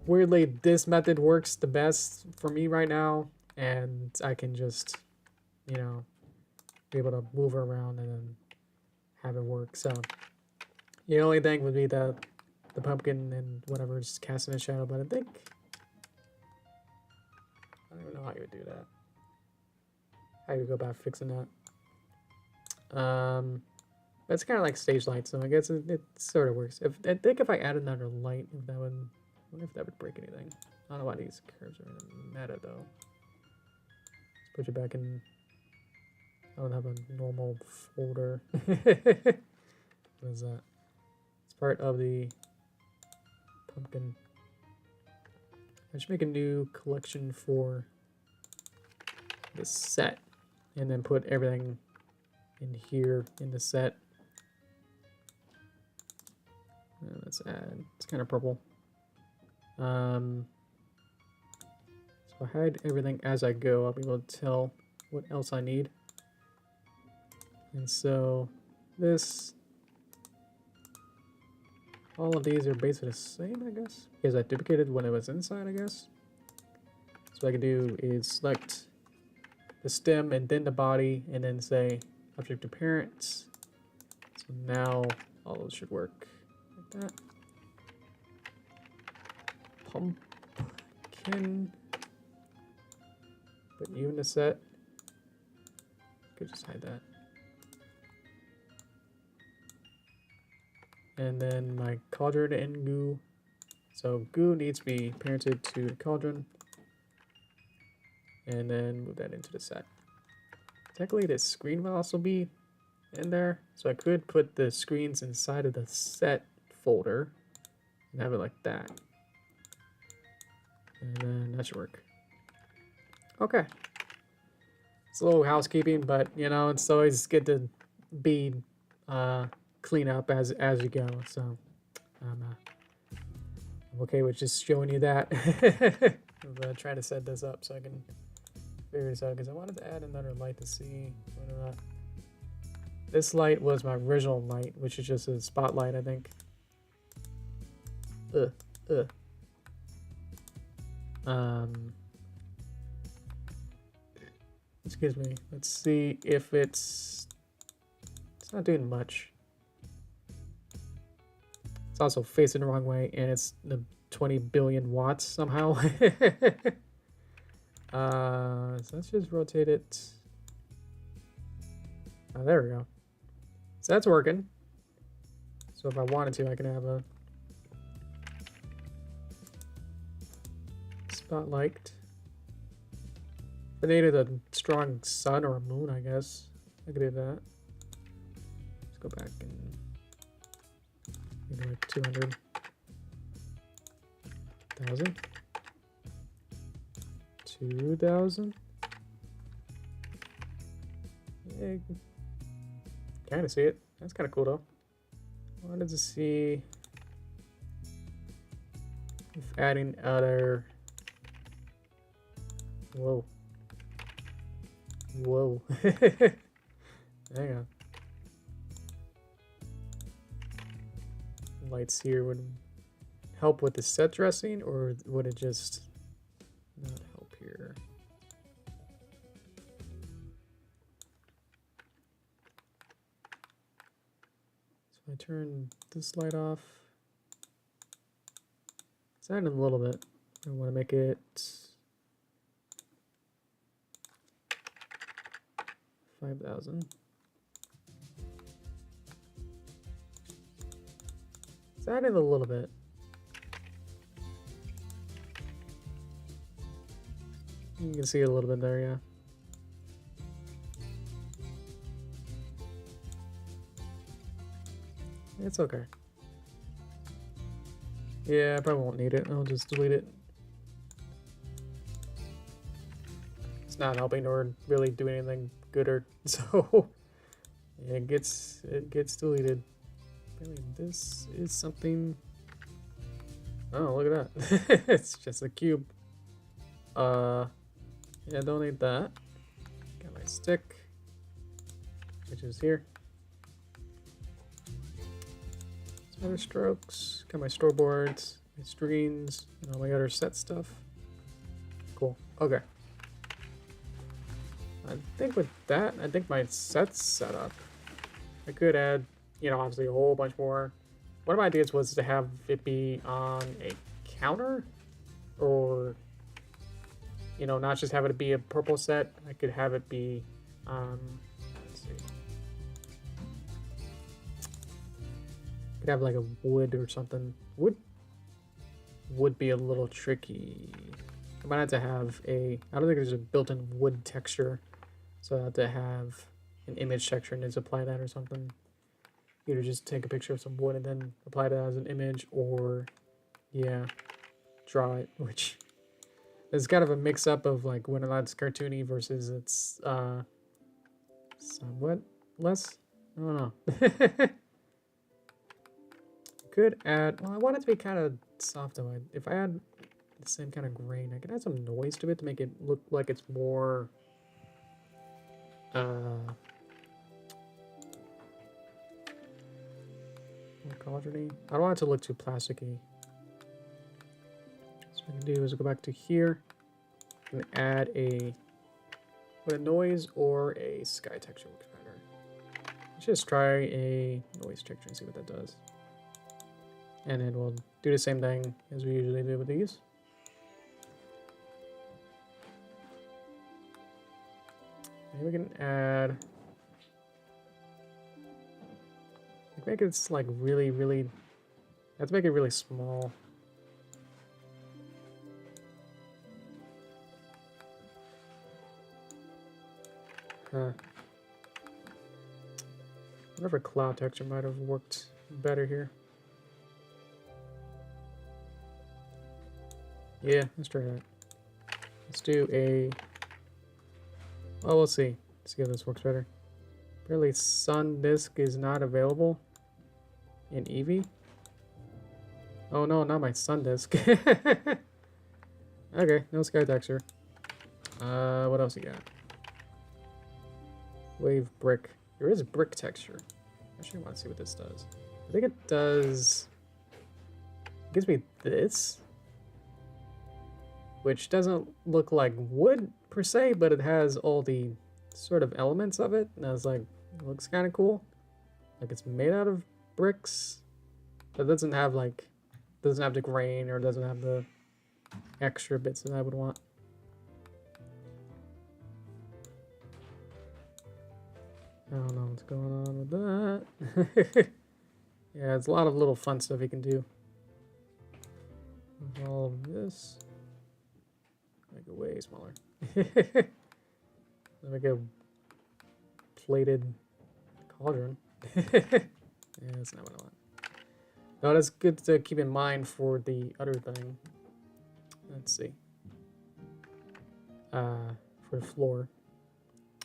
weirdly, this method works the best for me right now, and I can just, you know, be able to move her around and then have it work. So the only thing would be the pumpkin and whatever is casting a shadow, but I think I don't even know how you would do that. How you would go about fixing that. But it's kind of like stage light, so I guess it sort of works. I think if I add another light, if that would, I wonder if that would break anything. I don't know why these curves are in the meta though. Let's put you back in. I don't have a normal folder. What is that? It's part of the pumpkin. I should make a new collection for the set, and then put everything in here in the set, Let's add, it's kind of purple. So I hide everything as I go. I'll be able to tell what else I need. And so this, all of these are basically the same, I guess, because I duplicated when it was inside, I guess. So what I can do is select the stem and then the body and then say object to parent. So now all those should work like that. Pumpkin. Put you in the set. Could just hide that. And then my cauldron and goo. So goo needs to be parented to the cauldron. And then move that into the set. Technically this screen will also be in there. So I could put the screens inside of the set folder and have it like that. And then that should work. Okay. It's a little housekeeping, but you know, it's always good to be clean up as you go. So I'm okay with just showing you that. I'm trying to set this up so I can figure this out because I wanted to add another light to see whether or not. This light was my original light, which is just a spotlight, I think. Excuse me. Let's see if it's not doing much. It's also facing the wrong way, and it's the 20 billion watts somehow. So let's just rotate it. Oh, there we go. So that's working. So if I wanted to, I can have a spotlight. If I needed a strong sun or a moon, I guess I could do that. Let's go back and maybe like 200,000, 2,000. Yeah, kind of see it. That's kind of cool though. I wanted to see if adding other. Whoa. Whoa. Hang on. Lights here would help with the set dressing, or would it just not help here? So I turn this light off. It's adding a little bit. I want to make it 5,000. It's adding a little bit. You can see it a little bit there, yeah. It's okay. Yeah, I probably won't need it. I'll just delete it. It's not helping or really doing anything gooder, so yeah, it gets deleted. Really, this is something. Oh, look at that! It's just a cube. Yeah, don't need that. Got my stick, which is here. Other strokes. Got my storyboards, my screens, and all my other set stuff. Cool. Okay. I think with that, I think my set's set up. I could add, you know, obviously a whole bunch more. One of my ideas was to have it be on a counter, or, you know, not just have it be a purple set. I could have it be, let's see. Could have like a wood or something. Would be a little tricky. I might have to have a. I don't think there's a built-in wood texture, so I have to have an image texture and just apply that or something. Either just take a picture of some wood and then apply that as an image, or yeah, draw it. Which is kind of a mix-up of like when it's cartoony versus it's somewhat less. I don't know. could add, well, I want it to be kind of soft though. If I add the same kind of grain, I can add some noise to it to make it look like it's more, cauldrony. I don't want it to look too plasticky. So what I can do is go back to here and add a noise or a sky texture works better. Let's just try a noise texture and see what that does. And then we'll do the same thing as we usually do with these. Maybe we can add, make it like really, really, let's make it really small. Huh. I wonder if a cloud texture might have worked better here. Yeah, let's try that. Let's do a, well, we'll see. Let's see if this works better. Apparently sun disk is not available in Eevee. Oh no, not my sun disk. Okay, no sky texture. What else you got? Wave brick. There is brick texture. Actually, I want to see what this does. I think it does, it gives me this, which doesn't look like wood per se, but it has all the sort of elements of it. And I was like, it looks kind of cool. Like it's made out of bricks, but it doesn't have like, doesn't have the grain or doesn't have the extra bits that I would want. I don't know what's going on with that. Yeah, it's a lot of little fun stuff you can do. With all of this. Make it way smaller. Make a plated cauldron. Yeah, that's not what I want. No, that's good to keep in mind for the other thing. Let's see. For the floor.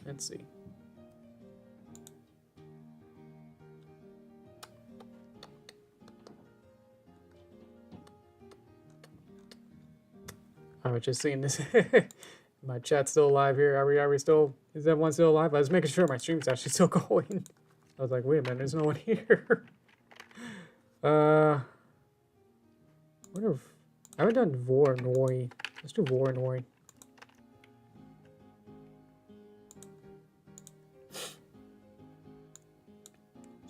Let's see. I was just seeing this. My chat's still alive here. Are we still? Is everyone still alive? I was making sure my stream's actually still going. I was like, wait a minute, there's no one here. Wonder if I haven't done Voronoi. Let's do Voronoi. Let's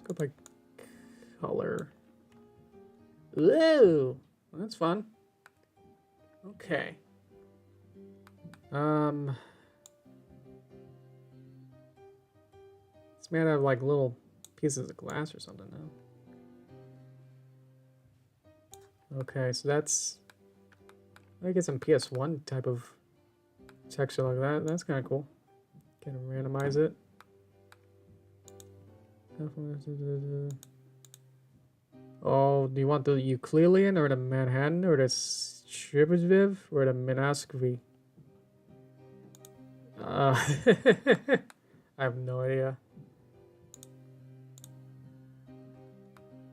go by color. Ooh, that's fun. Okay. It's made out of like little pieces of glass or something now. Okay, so that's, I get some PS1 type of texture like that. That's kind of cool. Kind of randomize it. Oh, do you want the Euclidean or the Manhattan or the Shibboleth or the Minascovy? I have no idea.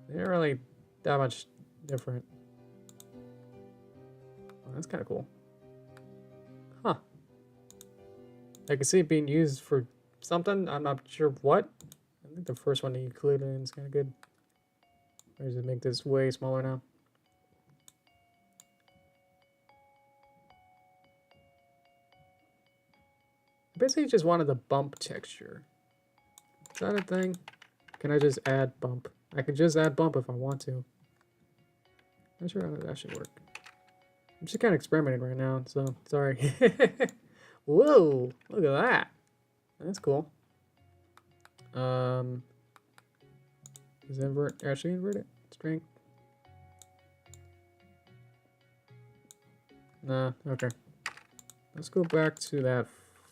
They're really that much different. Oh, that's kind of cool. Huh. I can see it being used for something. I'm not sure what. I think the first one, the Euclidean, is kind of good. Or does it make this way smaller now? Basically just wanted the bump texture. Is that a thing? Can I just add bump? I can just add bump if I want to. Not sure how that should work. I'm just kind of experimenting right now, so sorry. Whoa, look at that. That's cool. Is invert actually invert it? Strength? Nah, okay. Let's go back to that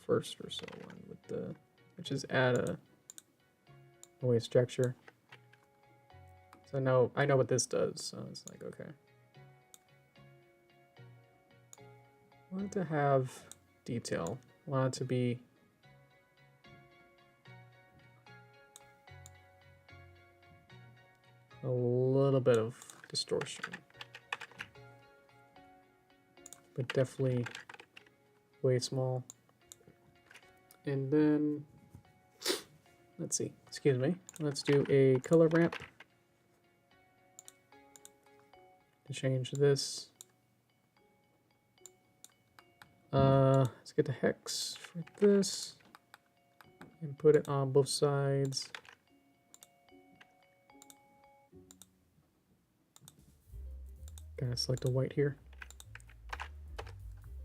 first or so one with the, let's just add a noise structure. So I know what this does, so it's like, okay. I want it to have detail. I want it to be a little bit of distortion. But definitely way small. And then, let's see, excuse me. Let's do a color ramp to change this. Let's get the hex for this and put it on both sides. Gotta select the white here.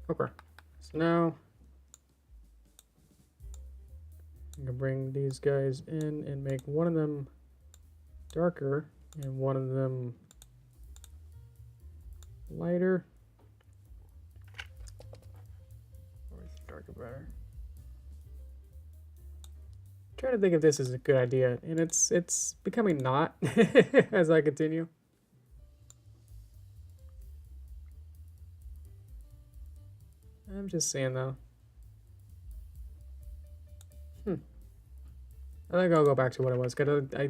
Okay, so now I'm gonna bring these guys in and make one of them darker and one of them lighter. Or is darker better? I'm trying to think if this is a good idea, and it's becoming not as I continue. I'm just saying though. I think I'll go back to what it was. I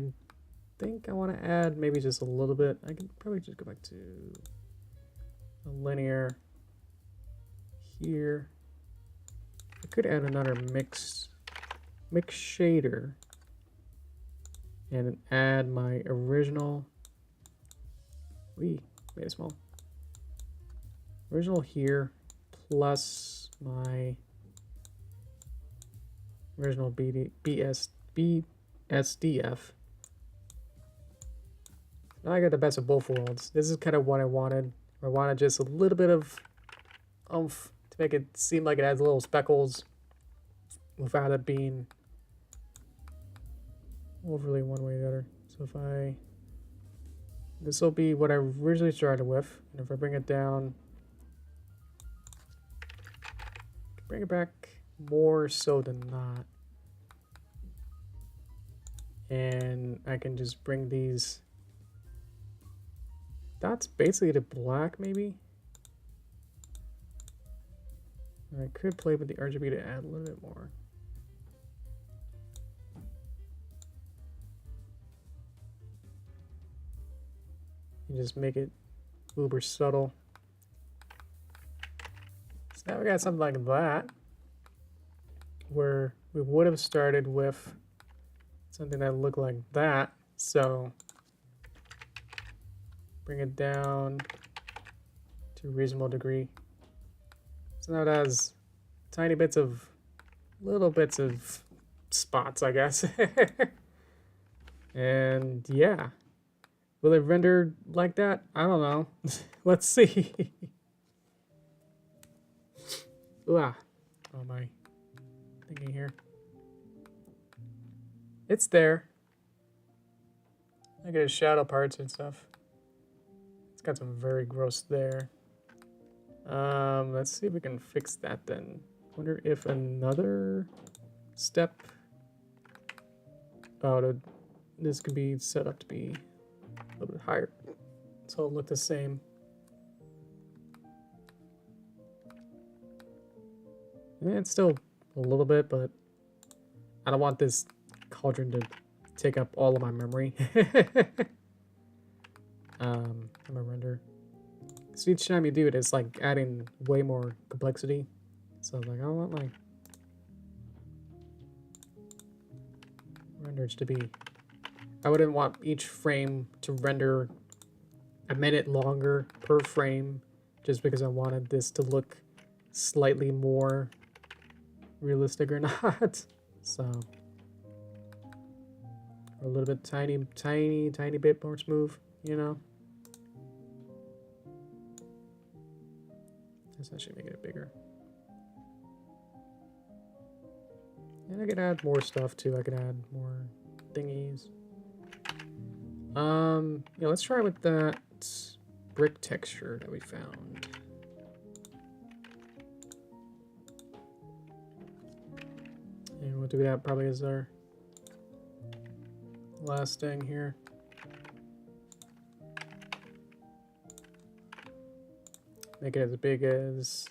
think I want to add maybe just a little bit. I can probably just go back to a linear here. I could add another mix shader and then add my original. Made it small. Original here plus my original BSDF. Now I got the best of both worlds. This is kind of what I wanted. I wanted just a little bit of oomph to make it seem like it has little speckles without it being overly one way or the other. So if this will be what I originally started with, and if I bring it down, bring it back more so than not. And I can just bring these dots basically to black, maybe. And I could play with the RGB to add a little bit more. And just make it uber subtle. So now we got something like that, where we would have started with something that looked like that. So bring it down to a reasonable degree. So now it has tiny bits of, little bits of spots, I guess. And yeah, will it render like that? I don't know. Let's see. Ooh, oh my thinking here. It's there. Look at his shadow parts and stuff. It's got some very gross there. Let's see if we can fix that then. Wonder if another step. Oh, this could be set up to be a little bit higher, so it'll look the same. Yeah, it's still a little bit, but I don't want this cauldron to take up all of my memory. I'm a render. So each time you do it, it's like adding way more complexity. So like I want my renders to be. I wouldn't want each frame to render a minute longer per frame, just because I wanted this to look slightly more realistic or not. So a little bit tiny bit more smooth, you know. Let's actually make it bigger. And I could add more stuff too. I could add more thingies. Yeah, let's try with that brick texture that we found. And we'll do that probably as our last thing here. Make it as big as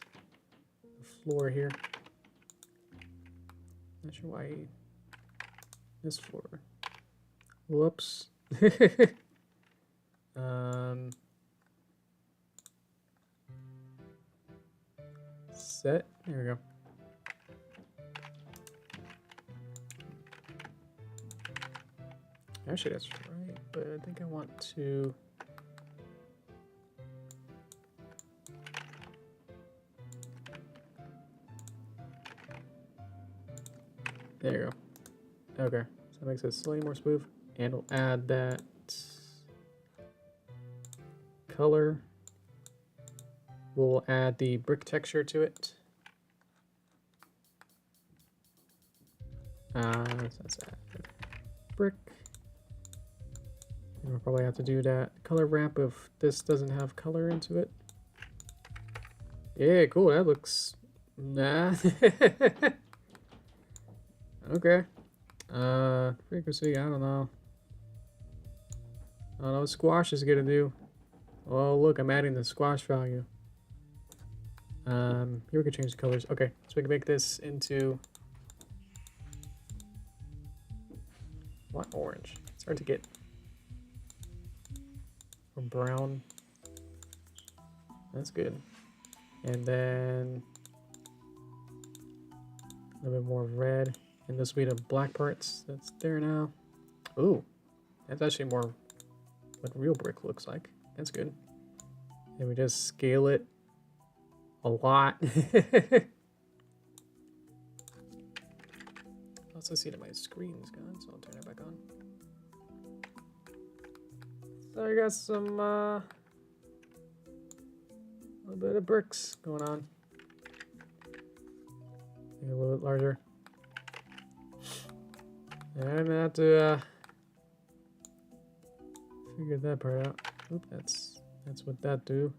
the floor here. Not sure why this floor. Whoops. Set. There we go. Actually, that's right, but I think I want to. There you go. Okay, so that makes it slightly more smooth, and we'll add that color. We'll add the brick texture to it. So let's add brick. And we'll probably have to do that color wrap if this doesn't have color into it. Yeah, cool. That looks. Nah. Okay. Frequency. I don't know. I don't know what squash is gonna do. Oh, look, I'm adding the squash value. Here we can change the colors. Okay, so we can make this into what orange? It's hard to get. Or brown. That's good. And then a little bit more red. And this will be the black parts that's there now. Ooh, that's actually more what real brick looks like. That's good. And we just scale it a lot. Also see that my screen's gone, so I'll turn it back on. So I got some a little bit of bricks going on. Maybe a little bit larger. And I'm gonna have to figure that part out. Oop, that's what that do.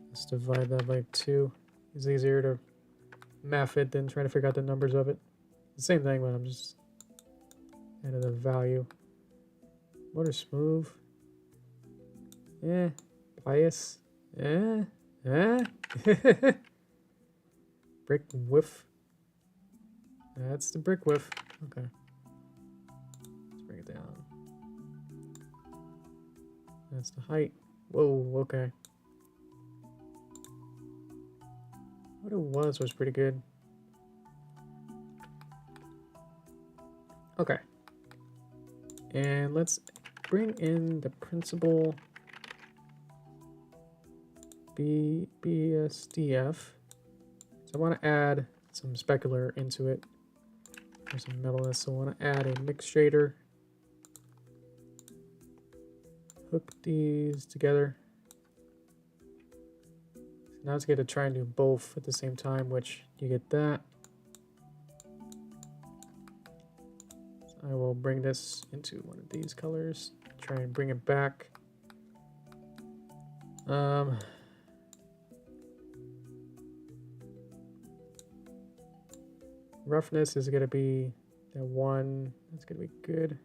Let's divide that by 2. It's easier to math it than trying to figure out the numbers of it. The same thing, but I'm just adding the value. Motor smooth. Yeah. Bias. Yeah. Yeah. Brick whiff. That's the brick whiff. Okay. Let's bring it down. That's the height. Whoa, okay. What it was pretty good. Okay. And let's bring in the principal BSDF. So I want to add some specular into it. There's some metalness, so I want to add a mix shader. Hook these together. Now it's going to try and do both at the same time, which you get that. So I will bring this into one of these colors. Try and bring it back. Roughness is going to be that 1. That's going to be good.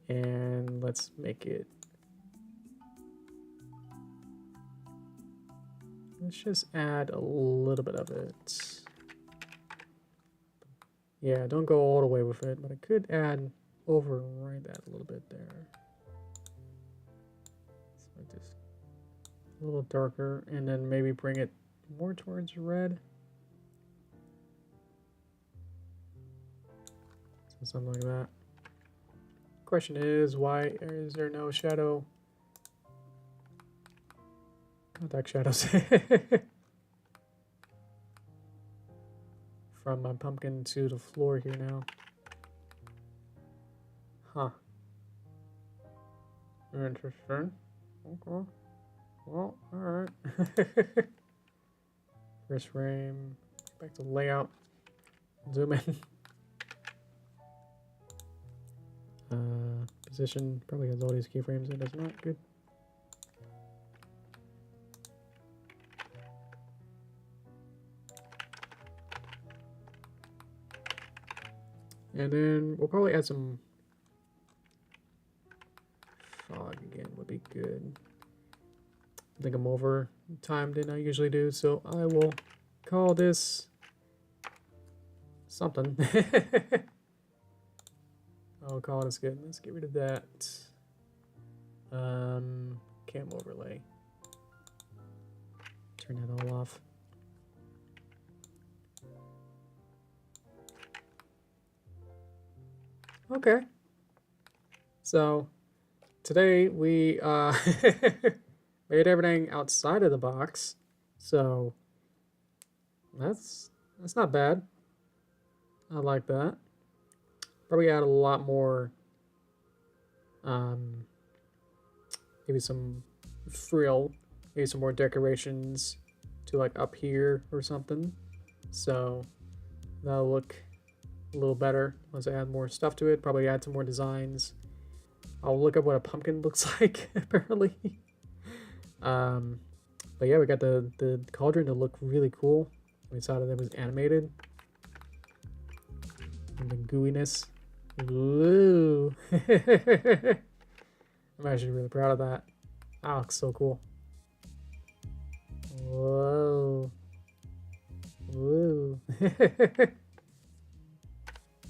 And let's make it. Let's just add a little bit of it. Yeah, don't go all the way with it, but I could override that a little bit there. So just a little darker, and then maybe bring it more towards red. So something like that. Question is, why is there no shadow? Contact shadows. From my pumpkin to the floor here now. Huh. Interesting. Okay. Well, alright. First frame. Back to layout. Zoom in. Position probably has all these keyframes. It does not. Good. And then we'll probably add some fog again. Would be good. I think I'm over time than I usually do, so I will call this something. I'll call this good. Let's get rid of that. Cam overlay. Turn that all off. Okay. So today we made everything outside of the box. So that's not bad. I like that. Probably add a lot more maybe some frill, maybe some more decorations to like up here or something. So that'll look a little better once I add more stuff to it. Probably add some more designs. I'll look at what a pumpkin looks like apparently. But yeah, we got the cauldron to look really cool. We saw that it was animated. And the gooiness. Ooh. I'm actually really proud of that. That looks so cool. Whoa. Woo.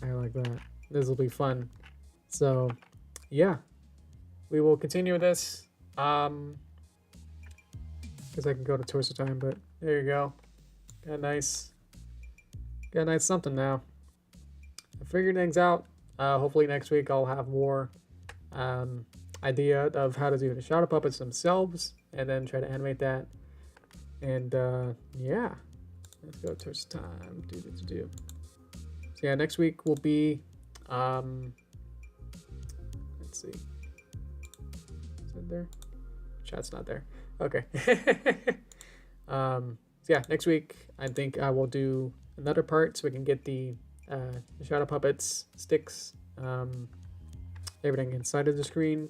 I like that. This will be fun. So, yeah. We will continue this. Because I can go to Torso Time, but there you go. Got a nice something now. I figured things out. Hopefully next week I'll have more idea of how to do the shadow puppets themselves, and then try to animate that. And yeah, let's go Torso Time. So yeah, next week will be let's see. Is it there? Chat's not there. Okay. So yeah, next week I think I will do another part so we can get the shadow puppets, sticks, everything inside of the screen.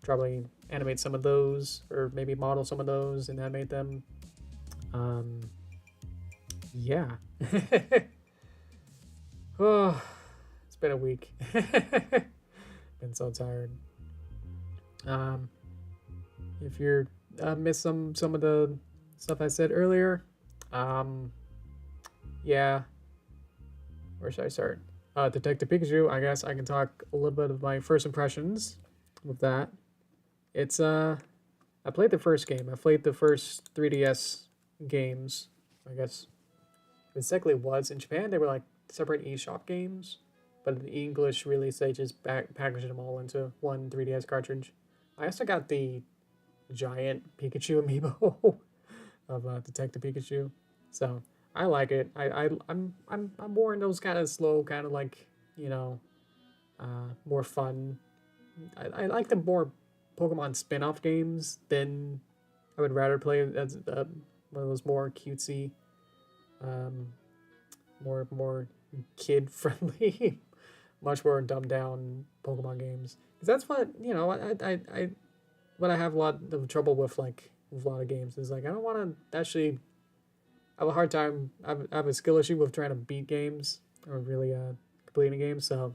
Probably animate some of those, or maybe model some of those and animate them. Yeah. Oh, it's been a week. Been so tired. If you're missed some of the stuff I said earlier, yeah. Where should I start? Detective Pikachu. I guess I can talk a little bit of my first impressions with that. It's I played the first game. I played the first 3DS games. I guess it technically was in Japan. They were like separate eShop games, but in the English release they just packaged them all into one 3DS cartridge. I also got the giant Pikachu amiibo of Detective Pikachu, so I like it. I'm more in those kind of slow, kind of like, you know, more fun. I like the more Pokemon spin-off games than I would rather play as one of those more cutesy, more kid friendly, much more dumbed down Pokemon games. Because that's what, you know, what I have a lot of trouble with, like with a lot of games, is like I don't want to actually. I have a hard time. I have a skill issue with trying to beat games or really completing games. So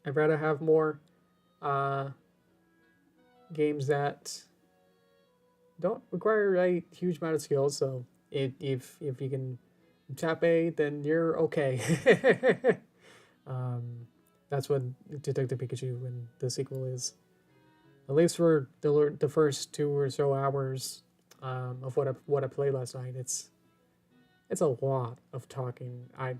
I'd rather have more games that don't require a huge amount of skill. So if you can tap A, then you're okay. That's what Detective Pikachu and the sequel is. At least for the first 2 or so hours of what I played last night, it's a lot of talking. I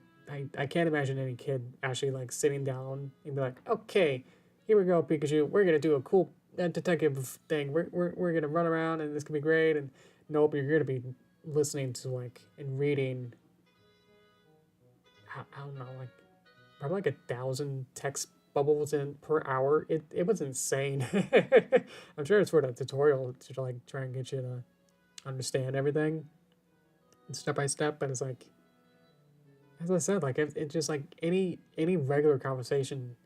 can't imagine any kid actually like sitting down and be like, okay, here we go, Pikachu. We're gonna do a cool detective thing. We're gonna run around and this could be great. And nope, you're gonna be listening to like and reading. I don't know, like probably like 1,000 text bubbles in per hour. It was insane. I'm sure it's for the tutorial to like try and get you to understand everything step by step, but it's like, as I said, like it just like any regular conversation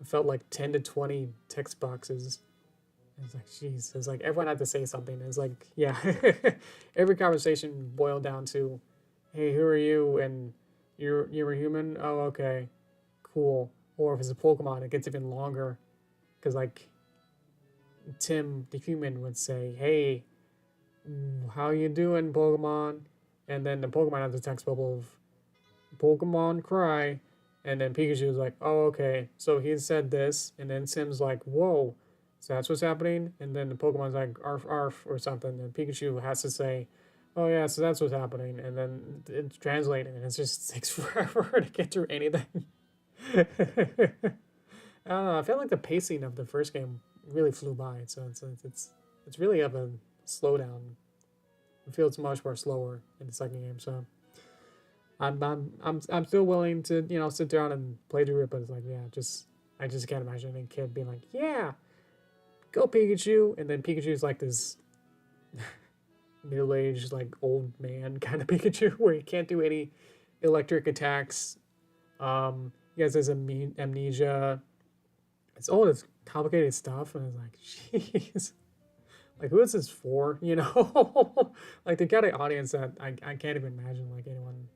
felt like 10 to 20 text boxes. It's like, jeez, it's like everyone had to say something. It's like, yeah, every conversation boiled down to, hey, who are you? And you're a human? Oh, okay, cool. Or if it's a Pokemon, it gets even longer, because like Tim the human would say, hey, how you doing, Pokemon? And then the Pokemon has the text bubble of Pokemon cry. And then Pikachu was like, oh, okay. So he said this. And then Sim's like, whoa. So that's what's happening. And then the Pokemon's like, arf, arf, or something. And Pikachu has to say, oh, yeah, so that's what's happening. And then it's translating. And it just takes forever to get through anything. I don't know. I feel like the pacing of the first game really flew by. So it's really of a slowdown. It feels much more slower in the second game. So I'm still willing to, you know, sit down and play through it, but it's like, yeah, I just can't imagine a kid being like, yeah, go Pikachu, and then Pikachu's like this middle-aged, like old man kind of Pikachu where he can't do any electric attacks. He has his amnesia. It's all this complicated stuff, and it's like, jeez. Like, who is this for, you know? Like, the kind of audience that I can't even imagine, like, anyone,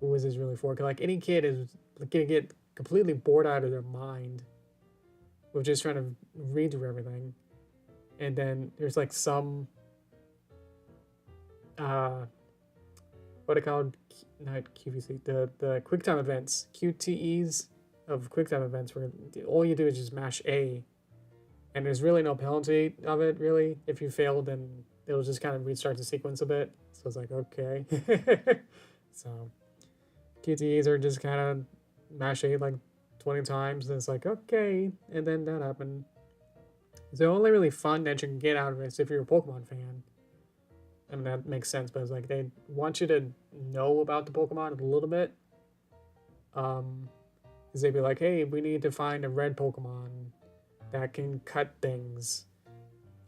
who is this really for? Because, like, any kid is gonna get completely bored out of their mind with just trying to read through everything. And then there's, like, some, what are called? Not QVC, the QuickTime events, QTEs of QuickTime events, where all you do is just mash A. And there's really no penalty of it, really. If you fail, then it'll just kind of restart the sequence a bit. So it's like, okay. So QTEs are just kind of mash A like 20 times, and it's like, okay. And then that happened. So the only really fun that you can get out of it is if you're a Pokemon fan. I mean, that makes sense, but it's like they want you to know about the Pokemon a little bit. Because they'd be like, hey, we need to find a red Pokemon that can cut things.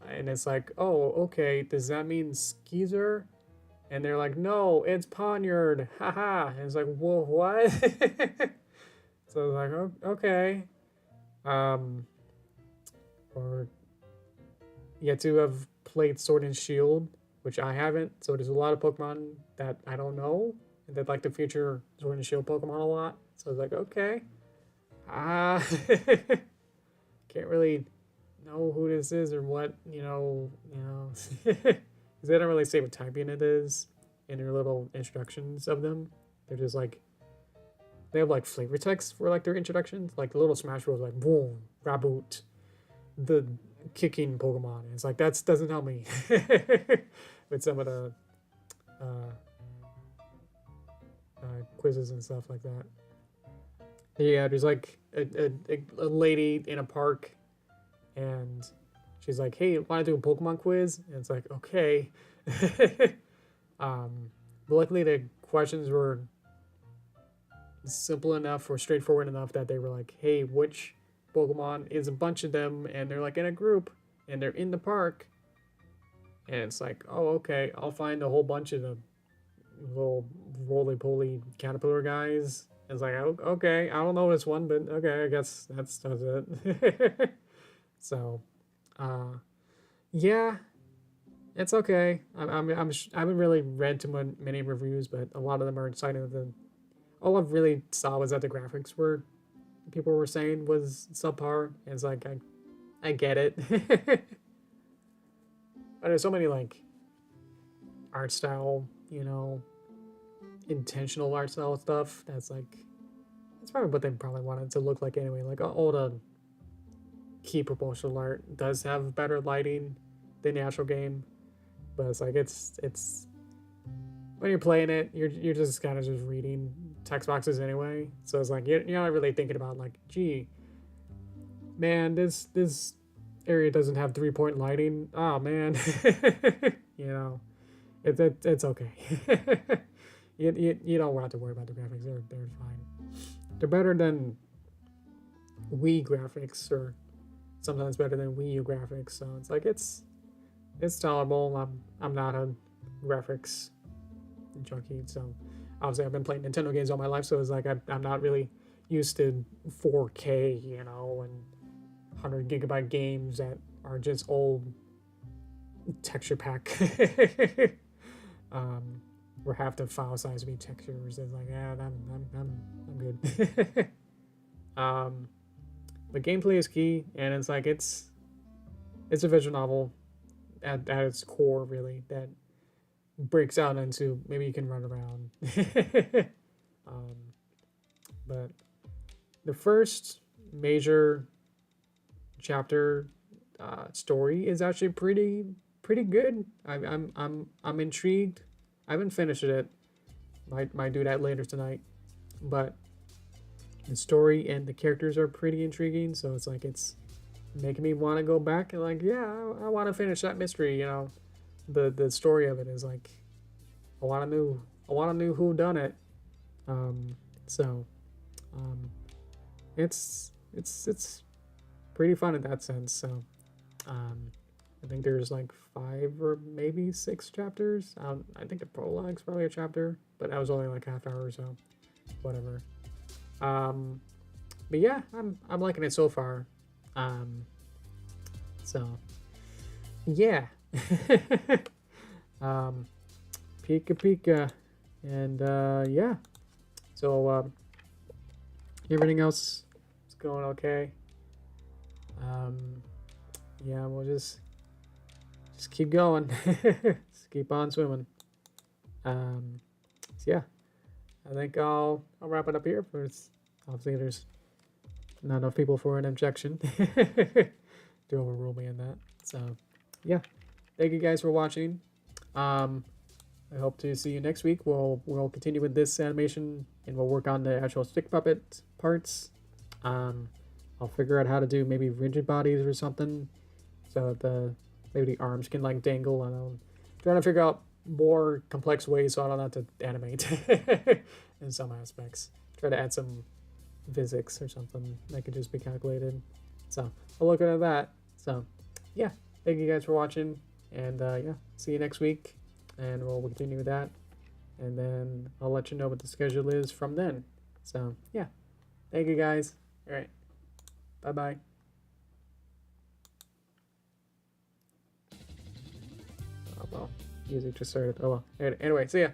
And it's like, oh, okay, does that mean Skeezer? And they're like, no, it's Ponyard, haha. And it's like, whoa, what? So it's like, oh, okay. Or yet to have played Sword and Shield, which I haven't. So there's a lot of Pokemon that I don't know, and that like to feature Sword and Shield Pokemon a lot. So it's like, okay. Can't really know who this is or what, you know, because they don't really say what typing it is in their little instructions of them. They're just like, they have like flavor text for like their introductions, like the little Smash Bros. Like boom, Raboot, the kicking Pokemon. And it's like, that doesn't help me with some of the quizzes and stuff like that. Yeah, there's like a lady in a park, and she's like, hey, want to do a Pokemon quiz? And it's like, okay. But luckily the questions were simple enough or straightforward enough that they were like, hey, which Pokemon is a bunch of them, and they're like in a group, and they're in the park. And it's like, oh, okay, I'll find a whole bunch of the little roly-poly caterpillar guys. It's like, okay, I don't know this one, but okay, I guess that's it. So, yeah, it's okay. I haven't really read too many reviews, but a lot of them are citing that all I've really saw was that the graphics were, people were saying was subpar. And it's like, I get it. But there's so many like art style, you know, intentional art style stuff that's like, it's probably what they probably wanted to look like anyway. Like all the key promotional art does have better lighting than the actual game, but it's like it's when you're playing it, you're just kind of just reading text boxes anyway. So it's like you're not really thinking about like, gee, man, this area doesn't have 3-point lighting. Oh man, you know, it's okay. You don't have to worry about the graphics. They're fine. They're better than Wii graphics, or sometimes better than Wii U graphics. So it's like it's tolerable. I'm not a graphics junkie, so obviously I've been playing Nintendo games all my life. So it's like I'm not really used to 4K, you know, and 100 gigabyte games that are just old texture pack. Where half the file size would be textures. It's like, yeah, I'm good. But gameplay is key, and it's like it's a visual novel at its core, really, that breaks out into maybe you can run around. But the first major chapter story is actually pretty good. I'm intrigued. I haven't finished it. Might do that later tonight, but the story and the characters are pretty intriguing. So it's like it's making me want to go back and like, yeah, I want to finish that mystery. You know, the story of it is like, I want to know who done it. So it's pretty fun in that sense. So I think there's like 5 or maybe 6 chapters. I think the prologue's probably a chapter, but that was only like half hour, so whatever. But yeah, I'm liking it so far. So yeah. Pika Pika, and yeah. So everything else is going okay. Yeah, we'll just keep going. Just keep on swimming. So yeah, I think I'll wrap it up here. First, obviously there's not enough people for an objection to overrule me in that. So yeah, thank you guys for watching. I hope to see you next week. We'll continue with this animation and we'll work on the actual stick puppet parts. I'll figure out how to do maybe rigid bodies or something, so maybe the arms can like dangle. I'm trying to figure out more complex ways so I don't have to animate in some aspects. Try to add some physics or something that could just be calculated. So I'll look into that. So yeah, thank you guys for watching, and yeah, see you next week, and we'll continue with that, and then I'll let you know what the schedule is from then. So yeah, thank you guys. All right, bye bye. Oh well, music just started. Oh well. Anyway, see ya.